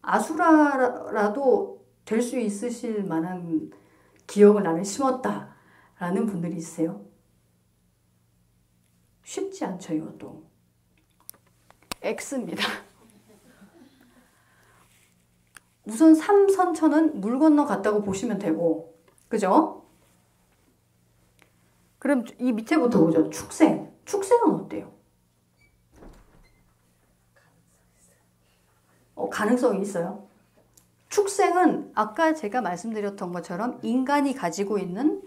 아수라라도 될 수 있으실 만한 기억을 나는 심었다라는 분들이 있으세요? 쉽지 않죠, 이것도. X입니다. 우선 삼선천은 물 건너 갔다고 보시면 되고, 그죠? 그럼 이 밑에부터 보죠. 축생. 축생은 어때요? 가능성이 있어요. 축생은 아까 제가 말씀드렸던 것처럼 인간이 가지고 있는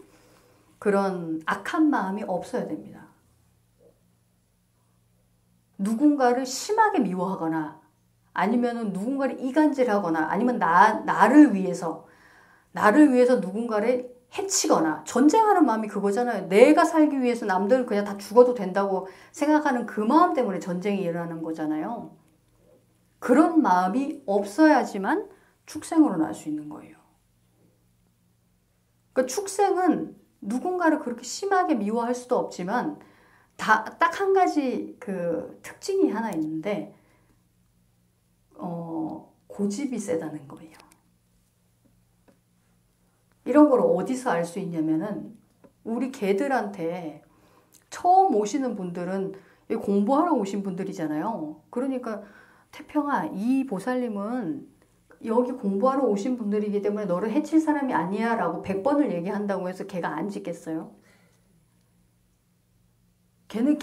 그런 악한 마음이 없어야 됩니다. 누군가를 심하게 미워하거나 아니면은 누군가를 이간질하거나 아니면 나를 위해서 누군가를 해치거나 전쟁하는 마음이 그거잖아요. 내가 살기 위해서 남들 그냥 다 죽어도 된다고 생각하는 그 마음 때문에 전쟁이 일어나는 거잖아요. 그런 마음이 없어야지만 축생으로 날 수 있는 거예요. 그러니까 축생은 누군가를 그렇게 심하게 미워할 수도 없지만 딱 한 가지 그 특징이 하나 있는데 고집이 세다는 거예요. 이런 걸 어디서 알 수 있냐면은 우리 개들한테 처음 오시는 분들은 공부하러 오신 분들이잖아요. 그러니까 태평아, 이 보살님은 여기 공부하러 오신 분들이기 때문에 너를 해칠 사람이 아니야 라고 100번을 얘기한다고 해서 걔가 안 짖겠어요? 걔는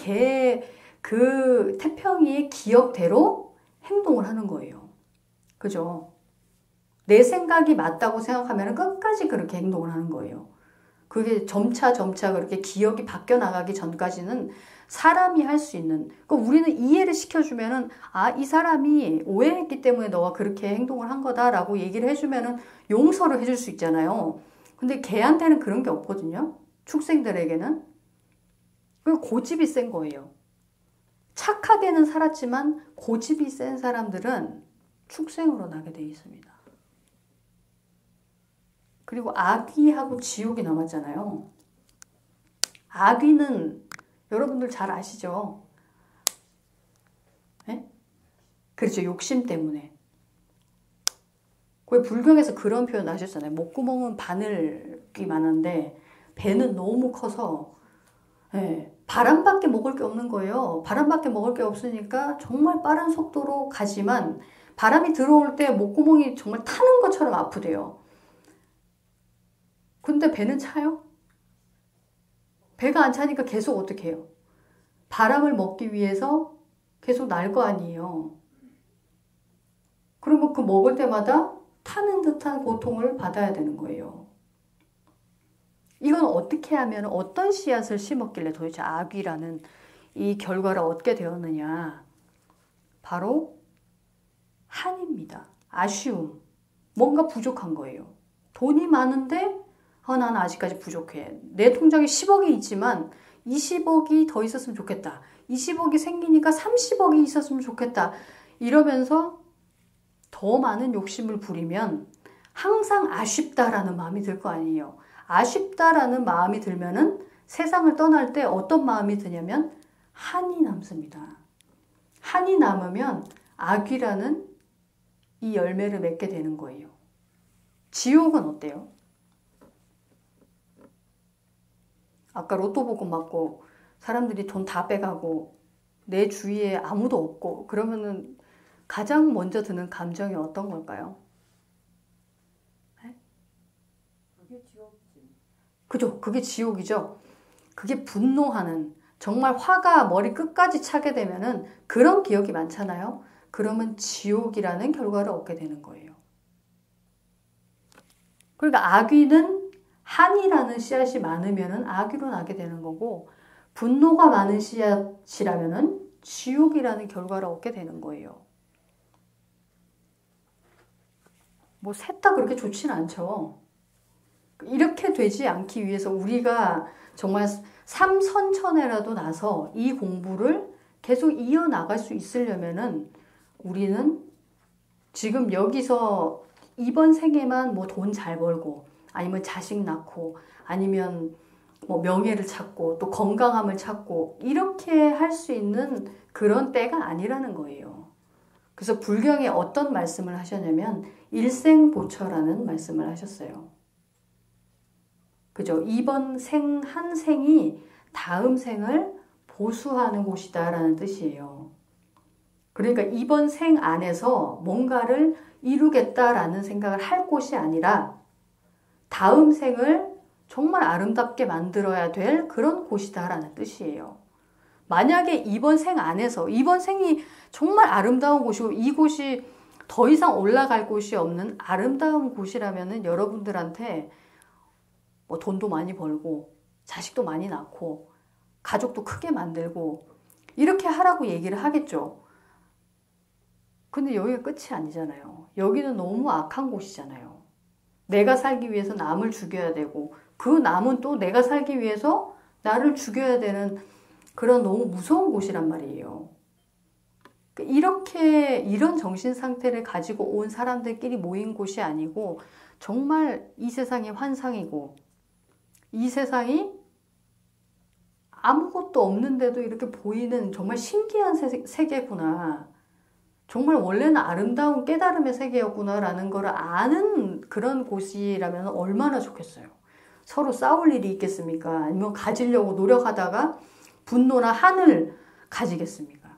그 태평이의 기억대로 행동을 하는 거예요. 그죠? 내 생각이 맞다고 생각하면 끝까지 그렇게 행동을 하는 거예요. 그게 점차 그렇게 기억이 바뀌어 나가기 전까지는 사람이 할 수 있는, 그러니까 우리는 이해를 시켜주면은 이 사람이 오해했기 때문에 너가 그렇게 행동을 한 거다라고 얘기를 해주면은 용서를 해줄 수 있잖아요. 근데 걔한테는 그런 게 없거든요. 축생들에게는. 고집이 센 거예요. 착하게는 살았지만 고집이 센 사람들은 축생으로 나게 돼 있습니다. 그리고 아귀하고 지옥이 남았잖아요. 아귀는 여러분들 잘 아시죠? 네? 그렇죠. 욕심 때문에. 왜 불경에서 그런 표현 하셨잖아요. 목구멍은 바늘이 많은데 배는 너무 커서 바람밖에 먹을 게 없는 거예요. 바람밖에 먹을 게 없으니까 정말 빠른 속도로 가지만 바람이 들어올 때 목구멍이 정말 타는 것처럼 아프대요. 근데 배는 차요? 배가 안 차니까 계속 어떻게 해요? 바람을 먹기 위해서 계속 날 거 아니에요. 그러면 그 먹을 때마다 타는 듯한 고통을 받아야 되는 거예요. 이건 어떻게 하면 어떤 씨앗을 심었길래 도대체 아귀라는 이 결과를 얻게 되었느냐. 바로 한입니다. 아쉬움. 뭔가 부족한 거예요. 돈이 많은데 나는 아직까지 부족해. 내 통장에 10억이 있지만 20억이 더 있었으면 좋겠다. 20억이 생기니까 30억이 있었으면 좋겠다. 이러면서 더 많은 욕심을 부리면 항상 아쉽다라는 마음이 들 거 아니에요. 아쉽다라는 마음이 들면은 세상을 떠날 때 어떤 마음이 드냐면 한이 남습니다. 한이 남으면 악이라는 이 열매를 맺게 되는 거예요. 지옥은 어때요? 아까 로또 복권 맞고 사람들이 돈 다 빼가고 내 주위에 아무도 없고 그러면은 가장 먼저 드는 감정이 어떤 걸까요? 그게 지옥이지. 그죠? 그게 지옥이죠. 그게 분노하는, 정말 화가 머리 끝까지 차게 되면은 그런 기억이 많잖아요. 그러면 지옥이라는 결과를 얻게 되는 거예요. 그러니까 악귀는 한이라는 씨앗이 많으면은 악귀로 나게 되는 거고, 분노가 많은 씨앗이라면은 지옥이라는 결과를 얻게 되는 거예요. 뭐 셋 다 그렇게 좋지는 않죠. 이렇게 되지 않기 위해서 우리가 정말 삼선천해라도 나서 이 공부를 계속 이어나갈 수 있으려면은 우리는 지금 여기서 이번 생에만 뭐 돈 잘 벌고 아니면 자식 낳고 아니면 뭐 명예를 찾고 또 건강함을 찾고 이렇게 할 수 있는 그런 때가 아니라는 거예요. 그래서 불경에 어떤 말씀을 하셨냐면 일생보처라는 말씀을 하셨어요. 그죠? 이번 생 한 생이 다음 생을 보수하는 곳이다라는 뜻이에요. 그러니까 이번 생 안에서 뭔가를 이루겠다라는 생각을 할 곳이 아니라 다음 생을 정말 아름답게 만들어야 될 그런 곳이다라는 뜻이에요. 만약에 이번 생 안에서 이번 생이 정말 아름다운 곳이고 이곳이 더 이상 올라갈 곳이 없는 아름다운 곳이라면은 여러분들한테 뭐 돈도 많이 벌고 자식도 많이 낳고 가족도 크게 만들고 이렇게 하라고 얘기를 하겠죠. 근데 여기가 끝이 아니잖아요. 여기는 너무 악한 곳이잖아요. 내가 살기 위해서 남을 죽여야 되고 그 남은 또 내가 살기 위해서 나를 죽여야 되는 그런 너무 무서운 곳이란 말이에요. 이렇게 이런 정신 상태를 가지고 온 사람들끼리 모인 곳이 아니고 정말 이 세상이 환상이고 이 세상이 아무것도 없는데도 이렇게 보이는 정말 신기한 세계구나. 정말 원래는 아름다운 깨달음의 세계였구나라는 걸 아는 그런 곳이라면 얼마나 좋겠어요. 서로 싸울 일이 있겠습니까? 아니면 가지려고 노력하다가 분노나 한을 가지겠습니까?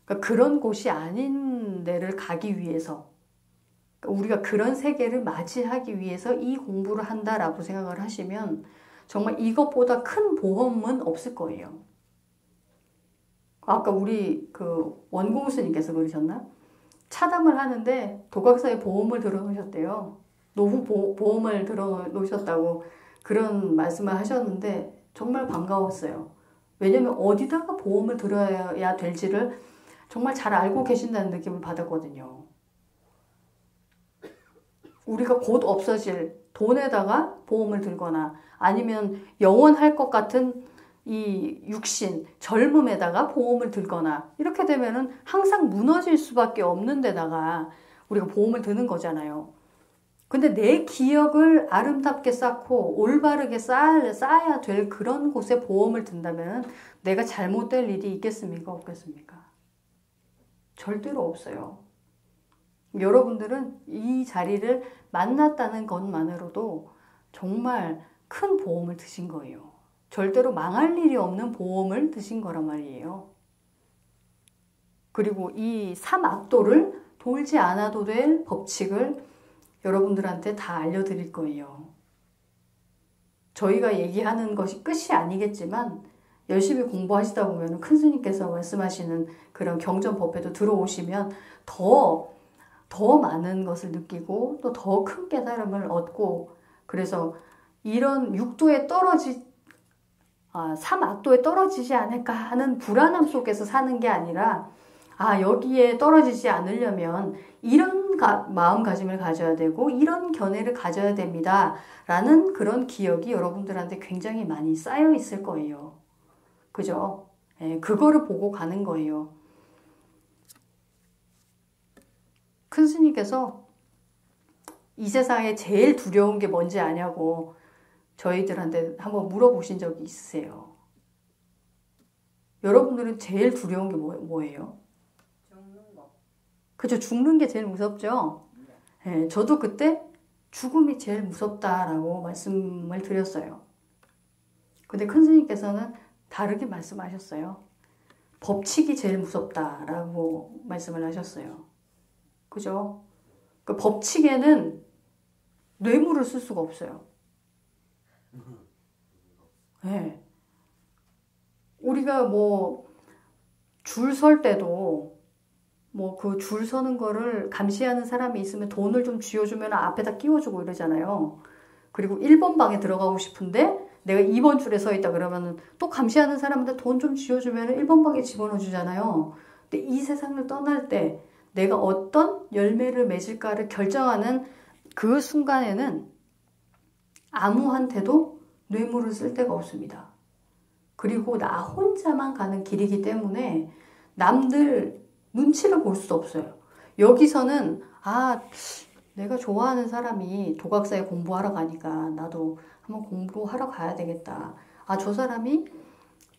그러니까 그런 곳이 아닌 데를 가기 위해서 그러니까 우리가 그런 세계를 맞이하기 위해서 이 공부를 한다라고 생각을 하시면 정말 이것보다 큰 보험은 없을 거예요. 아까 우리 그 원공 스님께서 그러셨나? 차담을 하는데 도각사에 보험을 들어놓으셨대요. 노후 보험을 들어놓으셨다고 그런 말씀을 하셨는데 정말 반가웠어요. 왜냐면 어디다가 보험을 들어야 될지를 정말 잘 알고 계신다는 느낌을 받았거든요. 우리가 곧 없어질 돈에다가 보험을 들거나 아니면 영원할 것 같은 이 육신, 젊음에다가 보험을 들거나 이렇게 되면은 항상 무너질 수밖에 없는 데다가 우리가 보험을 드는 거잖아요. 근데 내 기억을 아름답게 쌓고 올바르게 쌓아야 될 그런 곳에 보험을 든다면 내가 잘못될 일이 있겠습니까? 없겠습니까? 절대로 없어요. 여러분들은 이 자리를 만났다는 것만으로도 정말 큰 보험을 드신 거예요. 절대로 망할 일이 없는 보험을 드신 거란 말이에요. 그리고 이 삼악도를 돌지 않아도 될 법칙을 여러분들한테 다 알려드릴 거예요. 저희가 얘기하는 것이 끝이 아니겠지만 열심히 공부하시다 보면 큰 스님께서 말씀하시는 그런 경전법회도 들어오시면 더 많은 것을 느끼고 또 더 큰 깨달음을 얻고 그래서 이런 육도에 삼악도에 떨어지지 않을까 하는 불안함 속에서 사는 게 아니라 여기에 떨어지지 않으려면 이런 마음가짐을 가져야 되고 이런 견해를 가져야 됩니다. 라는 그런 기억이 여러분들한테 굉장히 많이 쌓여 있을 거예요. 그죠? 예, 그거를 보고 가는 거예요. 큰 스님께서 이 세상에 제일 두려운 게 뭔지 아냐고 저희들한테 한번 물어보신 적이 있으세요? 여러분들은 제일 두려운 게 뭐예요? 죽는 거. 그죠? 죽는 게 제일 무섭죠? 예, 저도 그때 죽음이 제일 무섭다라고 말씀을 드렸어요. 근데 큰 스님께서는 다르게 말씀하셨어요. 법칙이 제일 무섭다라고 말씀을 하셨어요. 그죠? 그 법칙에는 뇌물을 쓸 수가 없어요. 네. 우리가 뭐 줄 설 때도 뭐 그 줄 서는 거를 감시하는 사람이 있으면 돈을 좀 쥐어주면 앞에다 끼워주고 이러잖아요. 그리고 1번 방에 들어가고 싶은데 내가 2번 줄에 서 있다 그러면 또 감시하는 사람한테 돈 좀 쥐어주면 1번 방에 집어넣어 주잖아요. 근데 이 세상을 떠날 때 내가 어떤 열매를 맺을까를 결정하는 그 순간에는 아무한테도 뇌물을 쓸 데가 없습니다. 그리고 나 혼자만 가는 길이기 때문에 남들 눈치를 볼 수도 없어요. 여기서는 내가 좋아하는 사람이 도각사에 공부하러 가니까 나도 한번 공부하러 가야 되겠다. 저 사람이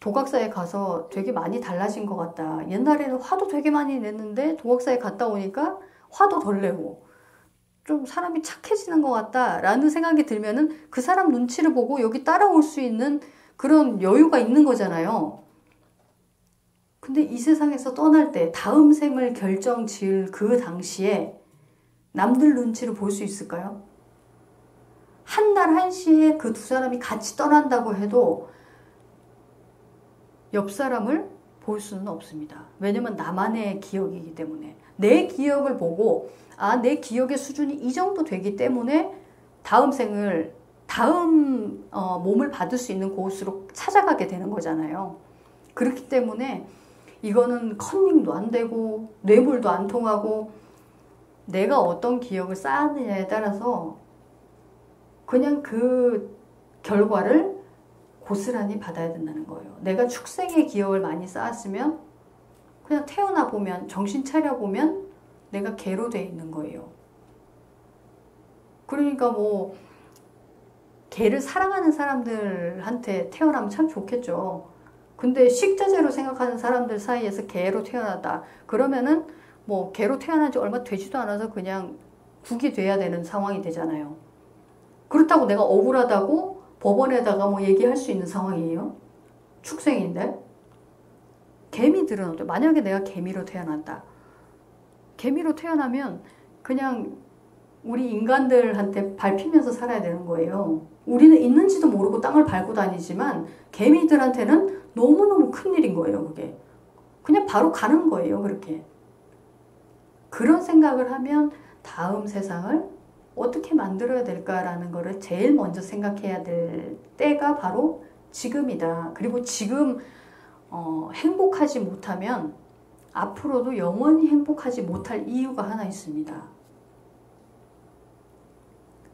도각사에 가서 되게 많이 달라진 것 같다. 옛날에는 화도 되게 많이 냈는데 도각사에 갔다 오니까 화도 덜 내고 좀 사람이 착해지는 것 같다라는 생각이 들면은 그 사람 눈치를 보고 여기 따라올 수 있는 그런 여유가 있는 거잖아요. 근데 이 세상에서 떠날 때 다음 생을 결정 지을 그 당시에 남들 눈치를 볼 수 있을까요? 한날 한시에 그 두 사람이 같이 떠난다고 해도 옆 사람을 볼 수는 없습니다. 왜냐면 나만의 기억이기 때문에. 내 기억을 보고 내 기억의 수준이 이 정도 되기 때문에 다음 생을 다음 몸을 받을 수 있는 곳으로 찾아가게 되는 거잖아요. 그렇기 때문에 이거는 컨닝도 안 되고 뇌물도 안 통하고 내가 어떤 기억을 쌓았느냐에 따라서 그냥 그 결과를 고스란히 받아야 된다는 거예요. 내가 축생의 기억을 많이 쌓았으면 그냥 태어나 보면 정신 차려 보면 내가 개로 돼 있는 거예요. 그러니까 뭐 개를 사랑하는 사람들한테 태어나면 참 좋겠죠. 근데 식자재로 생각하는 사람들 사이에서 개로 태어났다. 그러면은 뭐 개로 태어난 지 얼마 되지도 않아서 그냥 국이 돼야 되는 상황이 되잖아요. 그렇다고 내가 억울하다고 법원에다가 뭐 얘기할 수 있는 상황이에요? 축생인데? 개미들은 어때? 만약에 내가 개미로 태어난다. 개미로 태어나면 그냥 우리 인간들한테 밟히면서 살아야 되는 거예요. 우리는 있는지도 모르고 땅을 밟고 다니지만 개미들한테는 너무너무 큰일인 거예요, 그게. 그냥 바로 가는 거예요, 그렇게. 그런 생각을 하면 다음 세상을 어떻게 만들어야 될까라는 거를 제일 먼저 생각해야 될 때가 바로 지금이다. 그리고 지금 행복하지 못하면 앞으로도 영원히 행복하지 못할 이유가 하나 있습니다.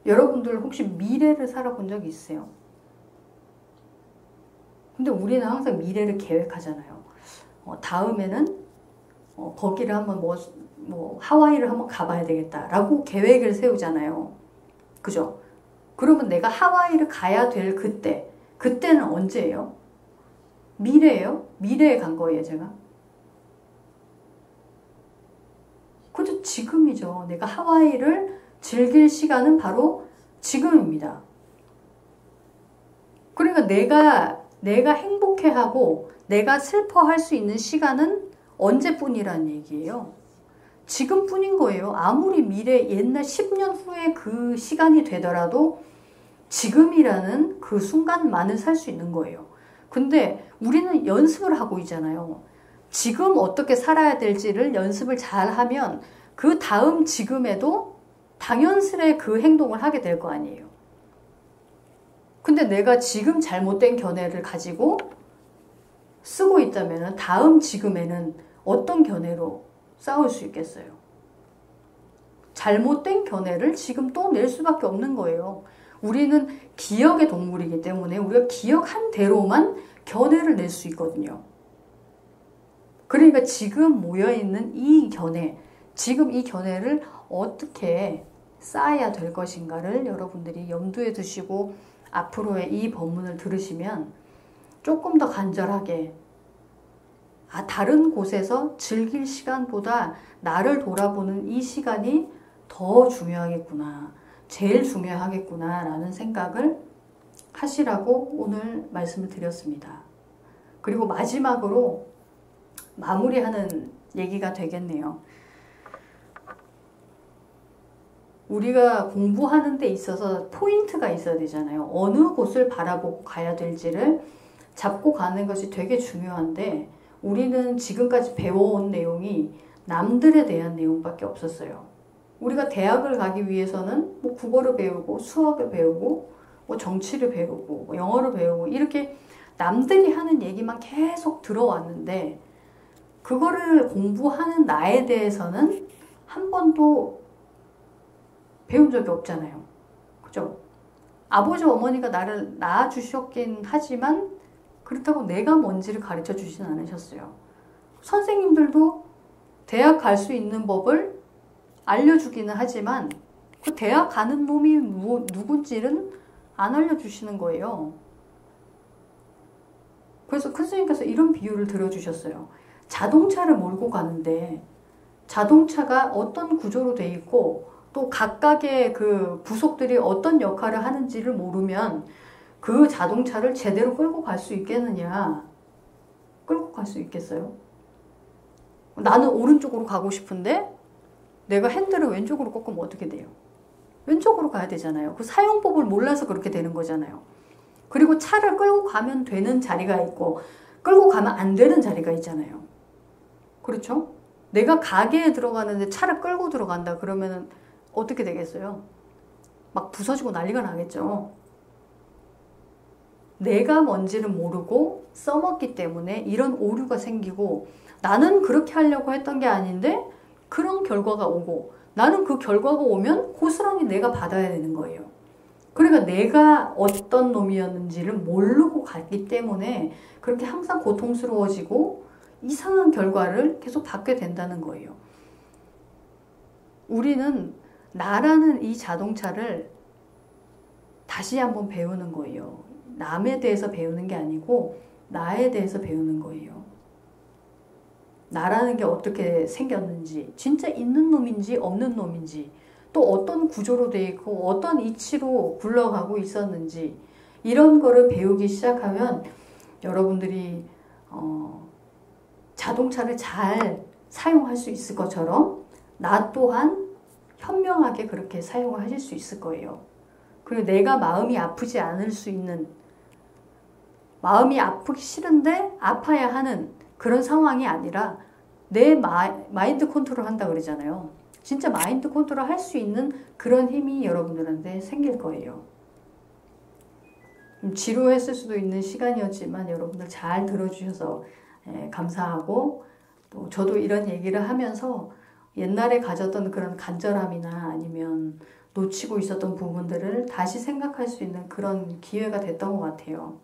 여러분들 혹시 미래를 살아본 적이 있으세요? 근데 우리는 항상 미래를 계획하잖아요. 다음에는 거기를 한번 하와이를 한번 가봐야 되겠다라고 계획을 세우잖아요. 그죠? 그러면 내가 하와이를 가야 될 그때는 언제예요? 미래예요? 미래에 간 거예요, 제가? 그죠? 지금이죠. 내가 하와이를 즐길 시간은 바로 지금입니다. 그러니까 내가 행복해하고 내가 슬퍼할 수 있는 시간은 언제뿐이라는 얘기예요. 지금뿐인 거예요. 아무리 미래 옛날 10년 후에 그 시간이 되더라도 지금이라는 그 순간만을 살 수 있는 거예요. 근데 우리는 연습을 하고 있잖아요. 지금 어떻게 살아야 될지를 연습을 잘 하면 그 다음 지금에도 당연스레 그 행동을 하게 될 거 아니에요. 근데 내가 지금 잘못된 견해를 가지고 쓰고 있다면 다음 지금에는 어떤 견해로 싸울 수 있겠어요? 잘못된 견해를 지금 또 낼 수밖에 없는 거예요. 우리는 기억의 동물이기 때문에 우리가 기억한 대로만 견해를 낼 수 있거든요. 그러니까 지금 모여있는 이 견해, 지금 이 견해를 어떻게 쌓아야 될 것인가를 여러분들이 염두에 두시고 앞으로의 이 법문을 들으시면 조금 더 간절하게 다른 곳에서 즐길 시간보다 나를 돌아보는 이 시간이 더 중요하겠구나, 제일 중요하겠구나 라는 생각을 하시라고 오늘 말씀을 드렸습니다. 그리고 마지막으로 마무리하는 얘기가 되겠네요. 우리가 공부하는 데 있어서 포인트가 있어야 되잖아요. 어느 곳을 바라보고 가야 될지를 잡고 가는 것이 되게 중요한데 우리는 지금까지 배워온 내용이 남들에 대한 내용밖에 없었어요. 우리가 대학을 가기 위해서는 뭐 국어를 배우고 수학을 배우고 뭐 정치를 배우고 뭐 영어를 배우고 이렇게 남들이 하는 얘기만 계속 들어왔는데 그거를 공부하는 나에 대해서는 한 번도 배운 적이 없잖아요. 그죠? 아버지 어머니가 나를 낳아주셨긴 하지만 그렇다고 내가 뭔지를 가르쳐 주진 않으셨어요. 선생님들도 대학 갈 수 있는 법을 알려주기는 하지만 그 대학 가는 놈이 누군지는 안 알려주시는 거예요. 그래서 큰 스님께서 이런 비유를 들어주셨어요. 자동차를 몰고 가는데 자동차가 어떤 구조로 돼 있고 또 각각의 그 부속들이 어떤 역할을 하는지를 모르면 그 자동차를 제대로 끌고 갈 수 있겠느냐? 끌고 갈 수 있겠어요? 나는 오른쪽으로 가고 싶은데 내가 핸들을 왼쪽으로 꺾으면 어떻게 돼요? 왼쪽으로 가야 되잖아요. 그 사용법을 몰라서 그렇게 되는 거잖아요. 그리고 차를 끌고 가면 되는 자리가 있고 끌고 가면 안 되는 자리가 있잖아요. 그렇죠? 내가 가게에 들어가는데 차를 끌고 들어간다 그러면은 어떻게 되겠어요? 막 부서지고 난리가 나겠죠. 내가 뭔지를 모르고 써먹기 때문에 이런 오류가 생기고 나는 그렇게 하려고 했던 게 아닌데 그런 결과가 오고 나는 그 결과가 오면 고스란히 내가 받아야 되는 거예요. 그러니까 내가 어떤 놈이었는지를 모르고 갔기 때문에 그렇게 항상 고통스러워지고 이상한 결과를 계속 받게 된다는 거예요. 우리는 나라는 이 자동차를 다시 한번 배우는 거예요. 남에 대해서 배우는 게 아니고 나에 대해서 배우는 거예요. 나라는 게 어떻게 생겼는지, 진짜 있는 놈인지 없는 놈인지, 또 어떤 구조로 돼 있고 어떤 이치로 굴러가고 있었는지 이런 거를 배우기 시작하면 여러분들이 자동차를 잘 사용할 수 있을 것처럼 나 또한 현명하게 그렇게 사용을 하실 수 있을 거예요. 그리고 내가 마음이 아프지 않을 수 있는, 마음이 아프기 싫은데 아파야 하는 그런 상황이 아니라 내 마인드 컨트롤 한다 그러잖아요. 진짜 마인드 컨트롤 할 수 있는 그런 힘이 여러분들한테 생길 거예요. 지루했을 수도 있는 시간이었지만 여러분들 잘 들어주셔서 감사하고, 또 저도 이런 얘기를 하면서 옛날에 가졌던 그런 간절함이나 아니면 놓치고 있었던 부분들을 다시 생각할 수 있는 그런 기회가 됐던 것 같아요.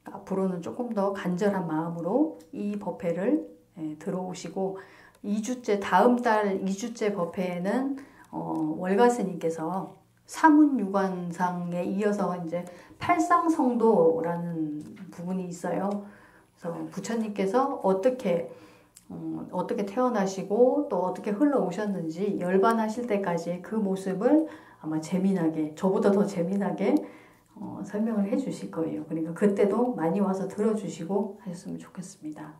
앞으로는 조금 더 간절한 마음으로 이 법회를 들어오시고, 2주째, 다음 달 2주째 법회에는 월가스님께서 사문유관상에 이어서 이제 팔상성도라는 부분이 있어요. 그래서 부처님께서 어떻게 태어나시고 또 어떻게 흘러오셨는지 열반하실 때까지 그 모습을 아마 재미나게, 저보다 더 재미나게 설명을 해 주실 거예요. 그러니까 그때도 많이 와서 들어주시고 하셨으면 좋겠습니다.